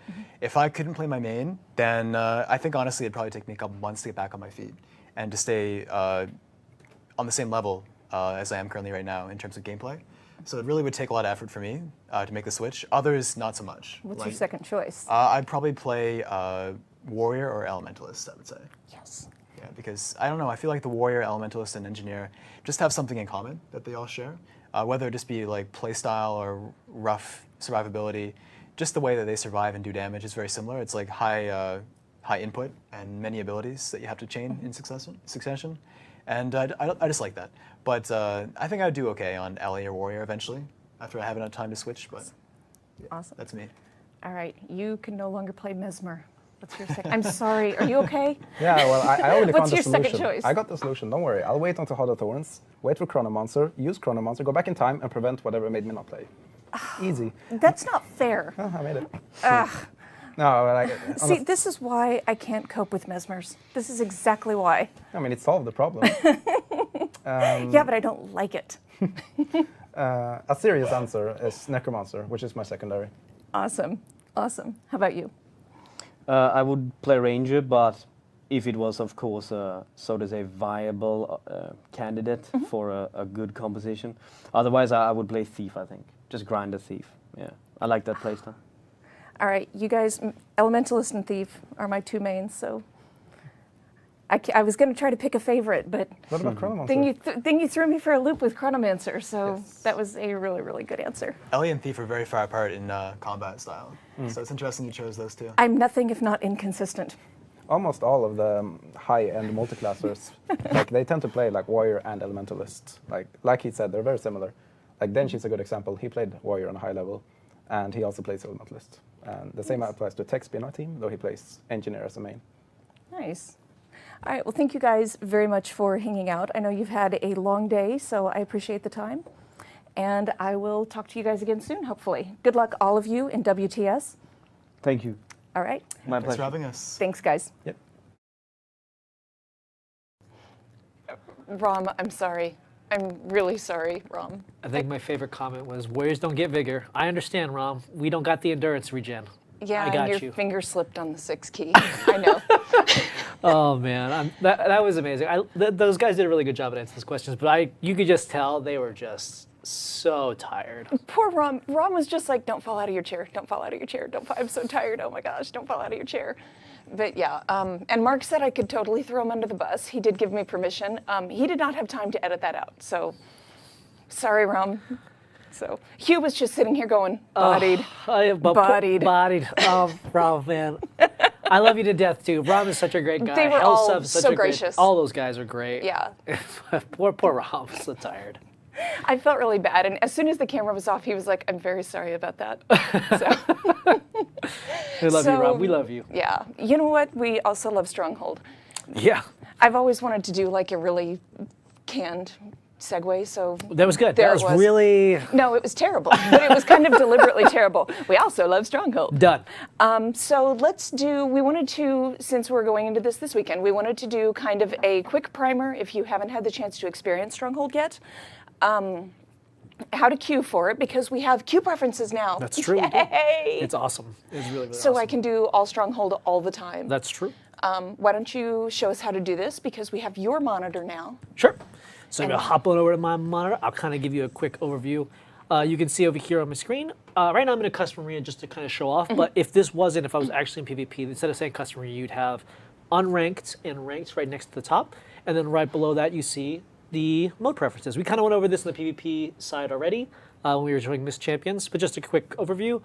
If I couldn't play my main, then I think honestly it'd probably take me a couple months to get back on my feet and to stay on the same level as I am currently right now in terms of gameplay. So it really would take a lot of effort for me to make the switch. Others, not so much. What's your second choice? I'd probably play Warrior or Elementalist, I would say. Yes. Yeah, because I don't know, I feel like the Warrior, Elementalist, and Engineer just have something in common that they all share. Whether it just be like playstyle or rough survivability, just the way that they survive and do damage is very similar. It's like high input and many abilities that you have to chain in succession. And I just like that. But I think I'd do okay on LA or Warrior eventually, after I have enough time to switch, but yeah, awesome. That's me. All right, you can no longer play Mesmer. What's your second? I'm sorry, are you okay? Yeah, well, I already What's found the your solution. second choice? I got the solution, don't worry. I'll wait until Heart of Thorns, wait for Chronomancer, use Chronomancer, go back in time and prevent whatever made me not play. Easy. That's not fair. Oh, I made it. Ugh. No, like, See, this is why I can't cope with Mesmers. This is exactly why. I mean, it solved the problem. Yeah, but I don't like it. A serious answer is Necromancer, which is my secondary. Awesome, awesome. How about you? I would play Ranger, but if it was, of course, so to say, viable candidate for a good composition. Otherwise, I would play Thief, I think. Just grind a Thief. Yeah, I like that playstyle. All right, you guys, Elementalist and Thief are my two mains, so I was going to try to pick a favorite, but what about Chronomancer? Then you threw me for a loop with Chronomancer, so that was a really, really good answer. Ellie and Thief are very far apart in combat style, so it's interesting you chose those two. I'm nothing if not inconsistent. Almost all of the high-end multiclassers, like they tend to play like Warrior and Elementalist. Like he said, they're very similar. Like Denshi's a good example. He played Warrior on a high level, and he also plays Elementalist. And the same applies to Techsby in our team, though he plays Engineer as a main. Nice. All right, well, thank you guys very much for hanging out. I know you've had a long day, so I appreciate the time. And I will talk to you guys again soon, hopefully. Good luck, all of you, in WTS. Thank you. All right. My Thanks pleasure. for having us. Thanks, guys. Yep. Rom, I'm sorry. I'm really sorry, Rom. I think my favorite comment was, Warriors don't get vigor. I understand, Rom. We don't got the endurance regen. Yeah, I got and your you. finger slipped on the 6 key. I know. Oh man, that was amazing. Those guys did a really good job at answering those questions, but you could just tell they were just so tired. Poor Rom. Rom was just like, don't fall out of your chair. Don't fall out of your chair. I'm so tired. Oh my gosh, don't fall out of your chair. But yeah, and Mark said I could totally throw him under the bus. He did give me permission. He did not have time to edit that out. So sorry, Rom. So Hugh was just sitting here going, bodied, bodied. Bodied. Oh, Rom, man. I love you to death, too. Rom is such a great guy. They were all Hellsub's such so a great- gracious. all those guys are great. Yeah. poor Rom was so tired. I felt really bad. And as soon as the camera was off, he was like, I'm very sorry about that. So. We love you, Rom. We love you. Yeah. You know what? We also love Stronghold. Yeah. I've always wanted to do like a really canned segue, so That was good. there That was it was. really No, it was terrible, but it was kind of deliberately terrible. We also love Stronghold. done. So we wanted to, since we're going into this weekend, we wanted to do kind of a quick primer if you haven't had the chance to experience Stronghold yet. how to queue for it because we have queue preferences now. That's true. Yay! It's awesome. It's really, really So awesome. I can do all Stronghold all the time. That's true. Why don't you show us how to do this because we have your monitor now. Sure. So I'm going to hop on over to my monitor. I'll kind of give you a quick overview. You can see over here on my screen. Right now I'm in a custom arena just to kind of show off. But if this wasn't, if I was actually in PvP, instead of saying custom arena, you'd have unranked and ranked right next to the top. And then right below that, you see the mode preferences. We kind of went over this in the PvP side already when we were showing Miss Champions. But just a quick overview.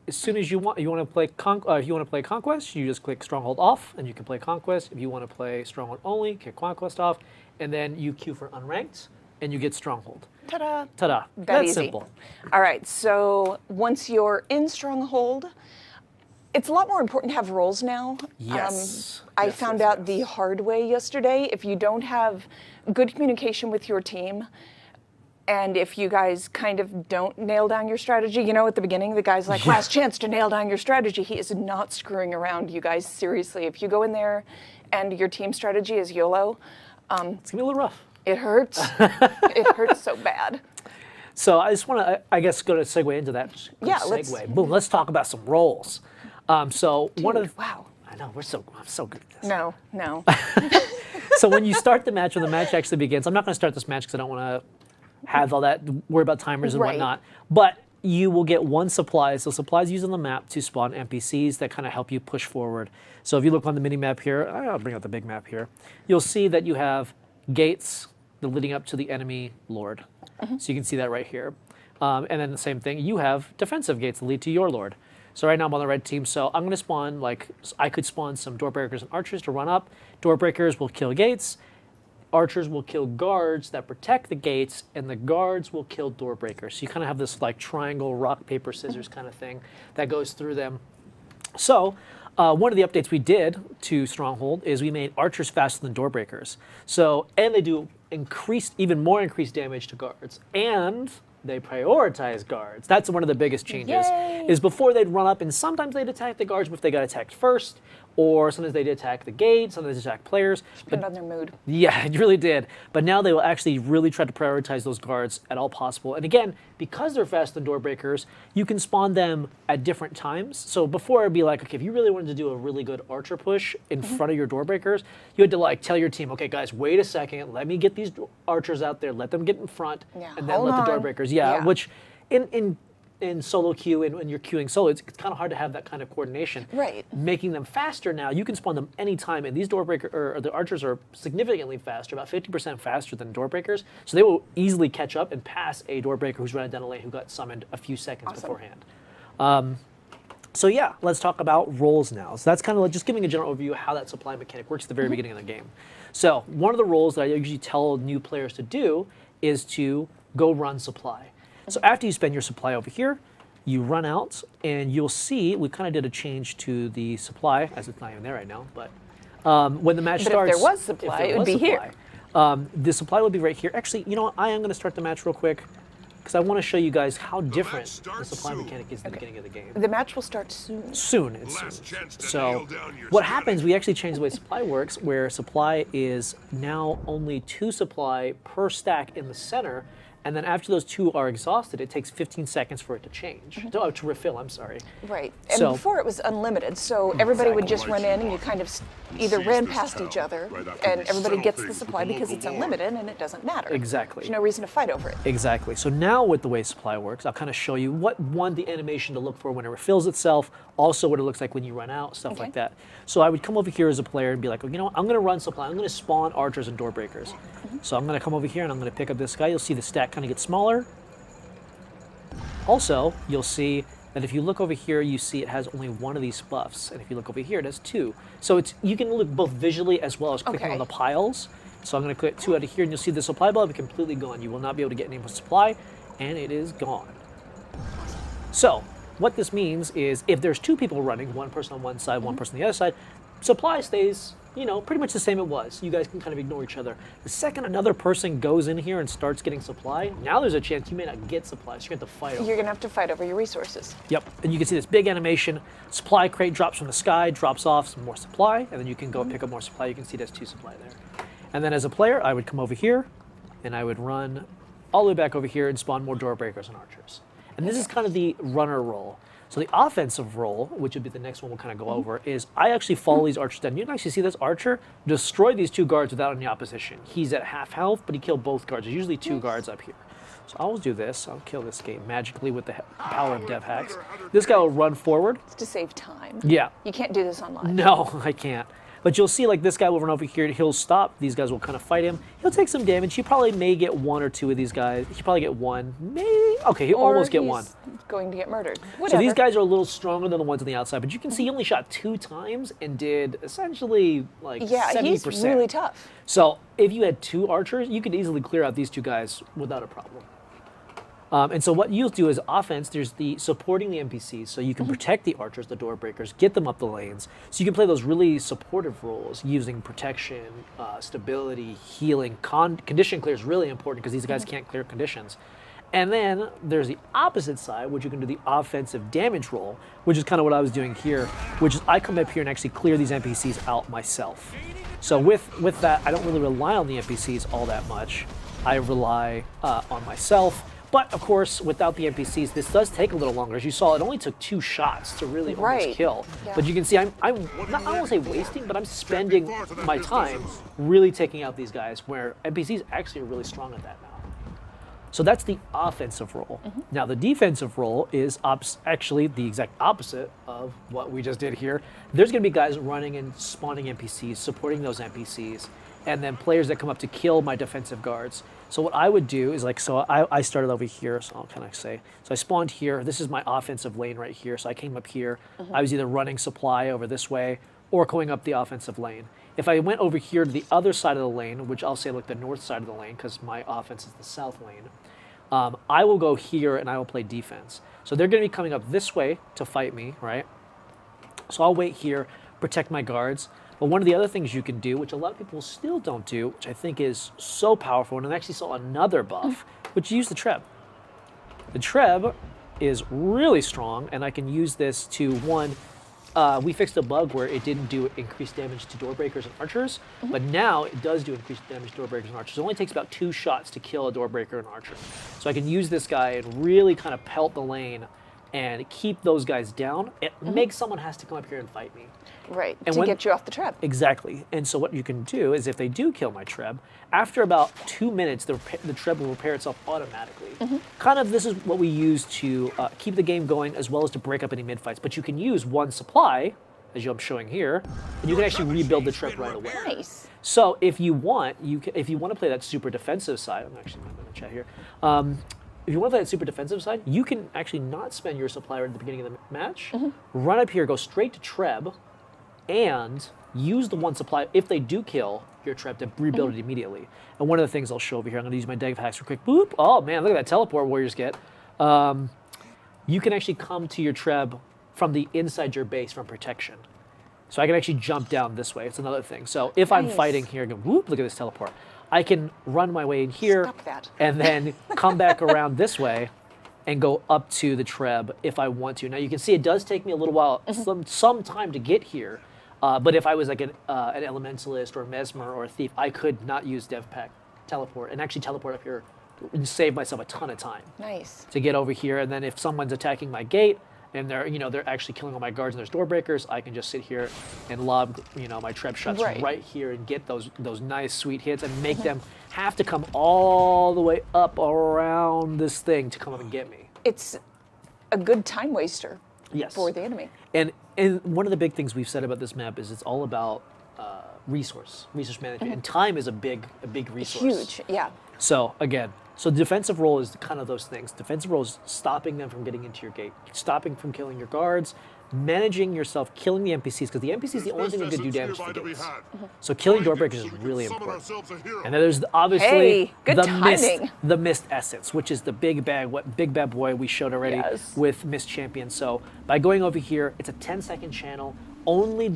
As soon as you want to play if you want to play Conquest, you just click Stronghold off, and you can play Conquest. If you want to play Stronghold only, click Conquest off, and then you queue for Unranked, and you get Stronghold. Ta-da! Ta-da! That's easy. Simple. All right, so once you're in Stronghold, it's a lot more important to have roles now. Yes. I found out the hard way yesterday. If you don't have good communication with your team, and if you guys kind of don't nail down your strategy, you know, at the beginning, the guy's like, last chance to nail down your strategy. He is not screwing around, you guys. Seriously, if you go in there and your team strategy is YOLO, it's going to be a little rough. it hurts. It hurts so bad. So I just want to, I guess, go to segue into that. Yeah, segue. Boom, let's talk about some roles. One of the... Wow. I know, I'm so good at this. No. So when you start the match, when the match actually begins, I'm not going to start this match because I don't want to have all that, worry about timers and Right. whatnot. But you will get one supply. So supplies used on the map to spawn NPCs that kind of help you push forward. So if you look on the mini map here, I'll bring out the big map here. You'll see that you have gates that are leading up to the enemy lord. So you can see that right here. And then the same thing, you have defensive gates that lead to your lord. So right now I'm on the red team, so I'm going to spawn, I could spawn some door breakers and archers to run up. Door breakers will kill gates. Archers will kill guards that protect the gates, and the guards will kill door breakers. So you kind of have this like triangle, rock, paper, scissors kind of thing that goes through them. So one of the updates we did to Stronghold is we made archers faster than door breakers. So, and they do even more increased damage to guards. And they prioritize guards. That's one of the biggest changes. Yay. Is before they'd run up and sometimes they'd attack the guards if they got attacked first, or sometimes they'd attack the gate, sometimes they'd attack players. Depend on their mood. Yeah, it really did. But now they will actually really try to prioritize those guards at all possible. And again, because they're faster than door breakers, you can spawn them at different times. So before it'd be like, okay, if you really wanted to do a really good archer push in front of your door breakers, you had to like tell your team, okay, guys, wait a second, let me get these archers out there, let them get in front, Yeah, and then hold let the door on. breakers. Yeah. Which in solo queue and when you're queuing solo, it's kind of hard to have that kind of coordination. Right. Making them faster now, you can spawn them anytime, and these door breaker or the archers are significantly faster, about 50% faster than door breakers. So they will easily catch up and pass a door breaker who's running down a lane who got summoned a few seconds beforehand. So yeah, let's talk about roles now. So that's kind of like just giving a general overview of how that supply mechanic works at the very beginning of the game. So one of the roles that I usually tell new players to do is to go run supply. So after you spend your supply over here, you run out, and you'll see we kind of did a change to the supply, as it's not even there right now. But when the match But starts, if there was supply, it would be here. the supply would be right here. Actually, you know what? I am going to start the match real quick because I want to show you guys how different the supply mechanic is at the beginning of the game. The match will start soon. Soon. It's soon. So what happens, we actually changed the way supply works, where supply is now only 2 supply per stack in the center, and then after those 2 are exhausted, it takes 15 seconds for it to change. To refill, I'm sorry. Right. And So- before it was unlimited, so everybody would just run in and you kind of either ran past each other and everybody gets the supply because it's unlimited and it doesn't matter. Exactly. There's no reason to fight over it. Exactly. So now with the way supply works, I'll kind of show you the animation to look for when it refills itself, also what it looks like when you run out, stuff like that. So I would come over here as a player and be like, you know what, I'm going to run supply. I'm going to spawn archers and door breakers. So I'm going to come over here and I'm going to pick up this guy. You'll see the stack kind of get smaller. Also, you'll see that if you look over here, you see it has only 1 of these buffs. And if you look over here, it has 2. So you can look both visually as well as clicking on the piles. So I'm going to click 2 out of here, and you'll see the supply bar will be completely gone. You will not be able to get any more supply, and it is gone. So what this means is if there's 2 people running, 1 person on one side, 1 person on the other side, supply stays, pretty much the same it was. You guys can kind of ignore each other. The second another person goes in here and starts getting supply, now there's a chance you may not get supply, so you're going to have to fight over it. You're going to have to fight over your resources. Yep, and you can see this big animation. Supply crate drops from the sky, drops off some more supply, and then you can go pick up more supply. You can see there's 2 supply there. And then as a player, I would come over here, and I would run all the way back over here and spawn more door breakers and archers. And this is kind of the runner role. So the offensive role, which would be the next one we'll kind of go over, is I actually follow these archers down. You can actually see this archer destroy these 2 guards without any opposition. He's at half health, but he killed both guards. There's usually 2 guards up here. So I'll do this. I'll kill this game magically with the power of dev hacks. This guy will run forward. It's to save time. Yeah. You can't do this online. No, I can't. But you'll see, like, this guy will run over here. He'll stop. These guys will kind of fight him. He'll take some damage. He probably may get 1 or 2 of these guys. He'll probably get 1. Maybe. Okay, he'll almost get 1. Going to get murdered. Whatever. So these guys are a little stronger than the ones on the outside. But you can see he only shot 2 times and did essentially, like, 70%. He's really tough. So if you had 2 archers, you could easily clear out these 2 guys without a problem. And so what you'll do is offense, there's the supporting the NPCs, so you can protect the archers, the door breakers, get them up the lanes. So you can play those really supportive roles using protection, stability, healing. Condition clear is really important because these guys can't clear conditions. And then there's the opposite side, which you can do the offensive damage role, which is kind of what I was doing here, which is I come up here and actually clear these NPCs out myself. So with that, I don't really rely on the NPCs all that much. I rely on myself. But of course, without the NPCs, this does take a little longer. As you saw, it only took 2 shots to really almost kill. Yeah. But you can see I'm not, I won't say wasting, but I'm spending my time really taking out these guys, where NPCs actually are really strong at that now. So that's the offensive role. Now the defensive role is actually the exact opposite of what we just did here. There's going to be guys running and spawning NPCs, supporting those NPCs, and then players that come up to kill my defensive guards. So what I would do is, like, so I started over here, so I'll kind of say, so I spawned here. This is my offensive lane right here. So I came up here. I was either running supply over this way or going up the offensive lane. If I went over here to the other side of the lane, which I'll say like the north side of the lane because my offense is the south lane, I will go here and I will play defense. So they're going to be coming up this way to fight me, right? So I'll wait here, protect my guards. But one of the other things you can do, which a lot of people still don't do, which I think is so powerful, and I actually saw another buff, which use the Treb. The Treb is really strong, and I can use this to, one, we fixed a bug where it didn't do increased damage to door breakers and archers, but now it does do increased damage to door breakers and archers. It only takes about 2 shots to kill a door breaker and archer. So I can use this guy and really kind of pelt the lane and keep those guys down. It makes someone has to come up here and fight me. Right, And to when- get you off the trap. Exactly. And so what you can do is if they do kill my Treb, after about 2 minutes, the Treb will repair itself automatically. Kind of this is what we use to keep the game going as well as to break up any mid-fights. But you can use 1 supply, as I'm showing here, and you can actually rebuild the Treb right away. Nice. So if you want, if you want to play that super defensive side, I'm actually not going to chat here. If you want to play that super defensive side, you can actually not spend your supply right at the beginning of the match, run up here, go straight to Treb, and use the 1 supply if they do kill your Treb to rebuild it immediately. And one of the things I'll show over here, I'm going to use my dev hacks real quick. Boop! Oh man, look at that teleport warriors get. You can actually come to your Treb from the inside your base from protection. So I can actually jump down this way. It's another thing. So if I'm fighting here, go whoop! Look at this teleport. I can run my way in here Stop that. and then come back around this way and go up to the Treb if I want to. Now you can see it does take me a little while, some time to get here. But if I was like an elementalist or a mesmer or a thief, I could not use dev pack teleport and actually teleport up here and save myself a ton of time Nice. to get over here. And then if someone's attacking my gate and they're actually killing all my guards and there's door breakers, I can just sit here and lob my Treb shots right here and get those nice sweet hits and make them have to come all the way up around this thing to come up and get me. It's a good time waster Yes. for the enemy. And one of the big things we've said about this map is it's all about resource management, and time is a big resource. Huge, yeah. So again, defensive role is kind of those things. Defensive role is stopping them from getting into your gate, stopping from killing your guards, managing yourself, killing the NPCs, because the NPC is the only thing that could do damage to the gates. So killing door breakers is really important. And then there's obviously good timing. the mist essence, which is the big bad boy we showed already with Mist Champion. So by going over here, it's a 10-second channel. Only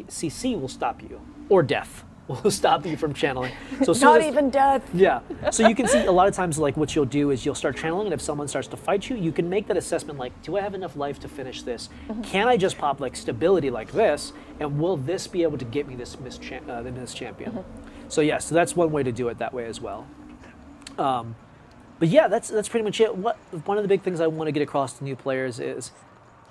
CC will stop you, or death will stop you from channeling. So as soon Not as- even death. Yeah. So you can see a lot of times, like, what you'll do is you'll start channeling, and if someone starts to fight you, you can make that assessment, like, do I have enough life to finish this? Can I just pop like stability like this, and will this be able to get me this Mist Champion? So yeah, so that's one way to do it that way as well. But yeah, that's pretty much it. One of the big things I want to get across to new players is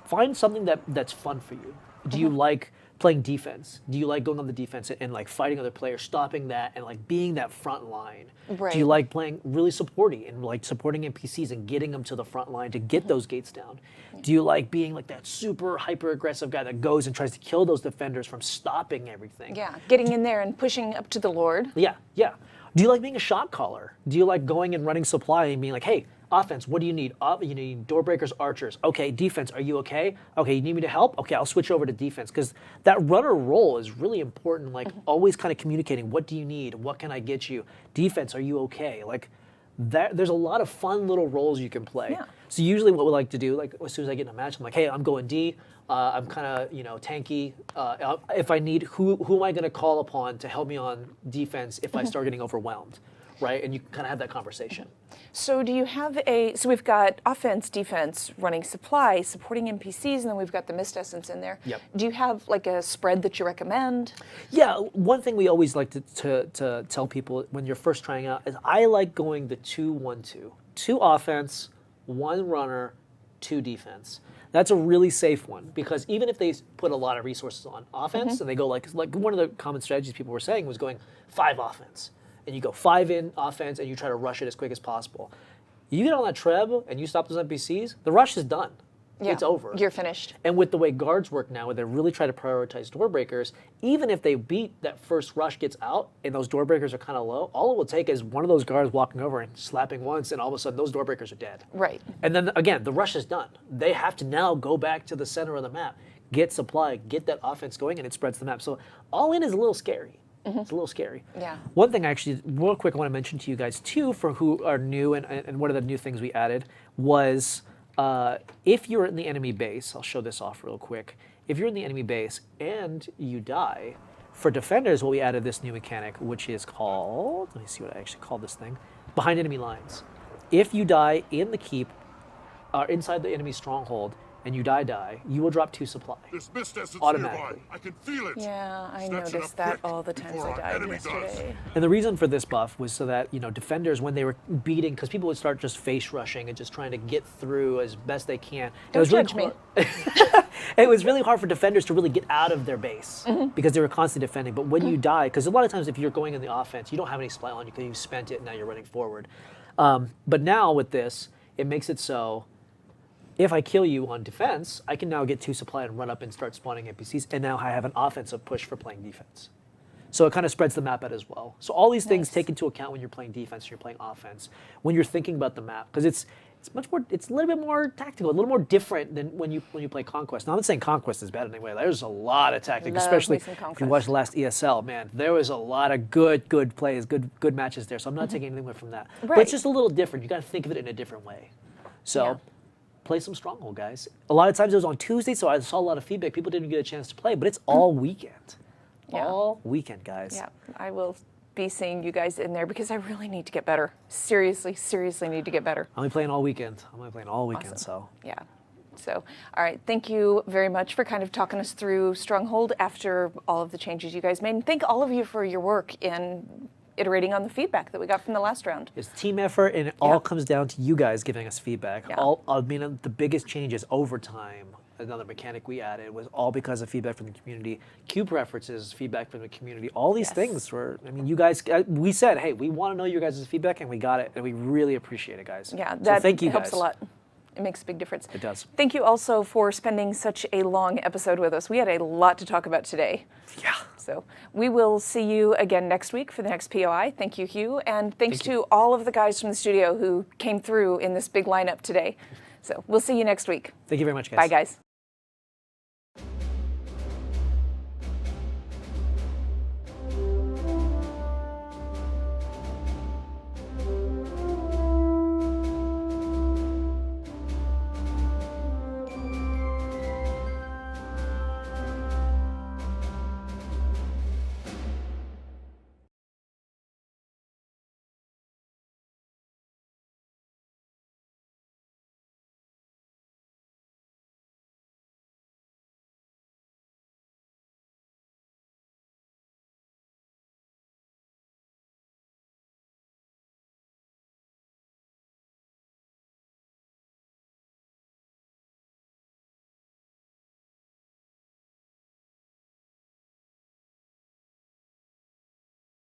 find something that's fun for you. Do you like playing defense? Do you like going on the defense and like fighting other players, stopping that, and like being that front line? Right. Do you like playing really supporting and like supporting NPCs and getting them to the front line to get those gates down? Do you like being like that super hyper aggressive guy that goes and tries to kill those defenders from stopping everything? Yeah, getting in there and pushing up to the Lord. Yeah, yeah. Do you like being a shot caller? Do you like going and running supply and being like, hey, offense, what do you need? You need door breakers, archers. Okay, defense, are you okay? Okay, you need me to help? Okay, I'll switch over to defense. Because that runner role is really important, like always kind of communicating, what do you need? What can I get you? Defense, are you okay? Like that, there's a lot of fun little roles you can play. Yeah. So usually what we like to do, like as soon as I get in a match, I'm like, hey, I'm going D. I'm kind of, tanky. If I need, who am I going to call upon to help me on defense if I start getting overwhelmed, right? And you kind of have that conversation. So do you have so we've got offense, defense, running supply, supporting NPCs, and then we've got the Mist Essence in there. Yep. Do you have like a spread that you recommend? Yeah, one thing we always like to tell people when you're first trying out is I like going the 2-1-2. 2 offense, 1 runner, 2 defense. That's a really safe one because even if they put a lot of resources on offense and they go like one of the common strategies people were saying was going 5 offense. And you go 5 in offense and you try to rush it as quick as possible. You get on that treb and you stop those NPCs, the rush is done. Yeah, It's over. You're finished. And with the way guards work now, where they really try to prioritize door breakers, even if they beat that first rush gets out and those door breakers are kind of low, all it will take is one of those guards walking over and slapping once, and all of a sudden those door breakers are dead. Right. And then again, the rush is done. They have to now go back to the center of the map, get supply, get that offense going, and it spreads the map. So all in is a little scary. It's a little scary. Yeah. One thing actually, real quick, I want to mention to you guys too, for who are new, and one of the new things we added was if you're in the enemy base, I'll show this off real quick. If you're in the enemy base and you die, for defenders, what we added this new mechanic, which is called, let me see what I actually called this thing, behind enemy lines. If you die in the keep, or inside the enemy stronghold, and you die, you will drop 2 supply. Automatically. I can feel it. Yeah, I noticed that all the times I died yesterday. And the reason for this buff was so that, defenders, when they were beating, because people would start just face rushing and just trying to get through as best they can. Don't judge me. It was really hard for defenders to really get out of their base because they were constantly defending. But when you die, because a lot of times if you're going in the offense, you don't have any supply on you because you've spent it and now you're running forward. But now with this, it makes it so if I kill you on defense, I can now get 2 supply and run up and start spawning NPCs, and now I have an offensive push for playing defense. So it kind of spreads the map out as well. So all these things take into account when you're playing defense and you're playing offense, when you're thinking about the map, because it's a little bit more tactical, a little more different than when you play Conquest. Now I'm not saying Conquest is bad in any way. There's a lot of tactics, especially if you watch the last ESL. Man, there was a lot of good plays, good matches there. So I'm not taking anything away from that. Right. But it's just a little different. You got to think of it in a different way. So. Play some Stronghold, guys. A lot of times it was on Tuesday, so I saw a lot of feedback. People didn't get a chance to play, but it's all weekend. Yeah. All weekend, guys. Yeah, I will be seeing you guys in there because I really need to get better. Seriously need to get better. I'll be playing all weekend. Awesome. So. Yeah. So, all right, thank you very much for kind of talking us through Stronghold after all of the changes you guys made. And thank all of you for your work in iterating on the feedback that we got from the last round. It's team effort, and it all comes down to you guys giving us feedback. Yeah. The biggest changes overtime, another mechanic we added, was all because of feedback from the community. Queue preferences, feedback from the community. All these things were, you guys, we said, hey, we want to know your guys' feedback, and we got it, and we really appreciate it, guys. Yeah, so that thank you helps guys. a lot. It makes a big difference. It does. Thank you also for spending such a long episode with us. We had a lot to talk about today. Yeah. So we will see you again next week for the next POI. Thank you, Hugh. And thanks to all of the guys from the studio who came through in this big lineup today. So we'll see you next week. Thank you very much, guys. Bye, guys.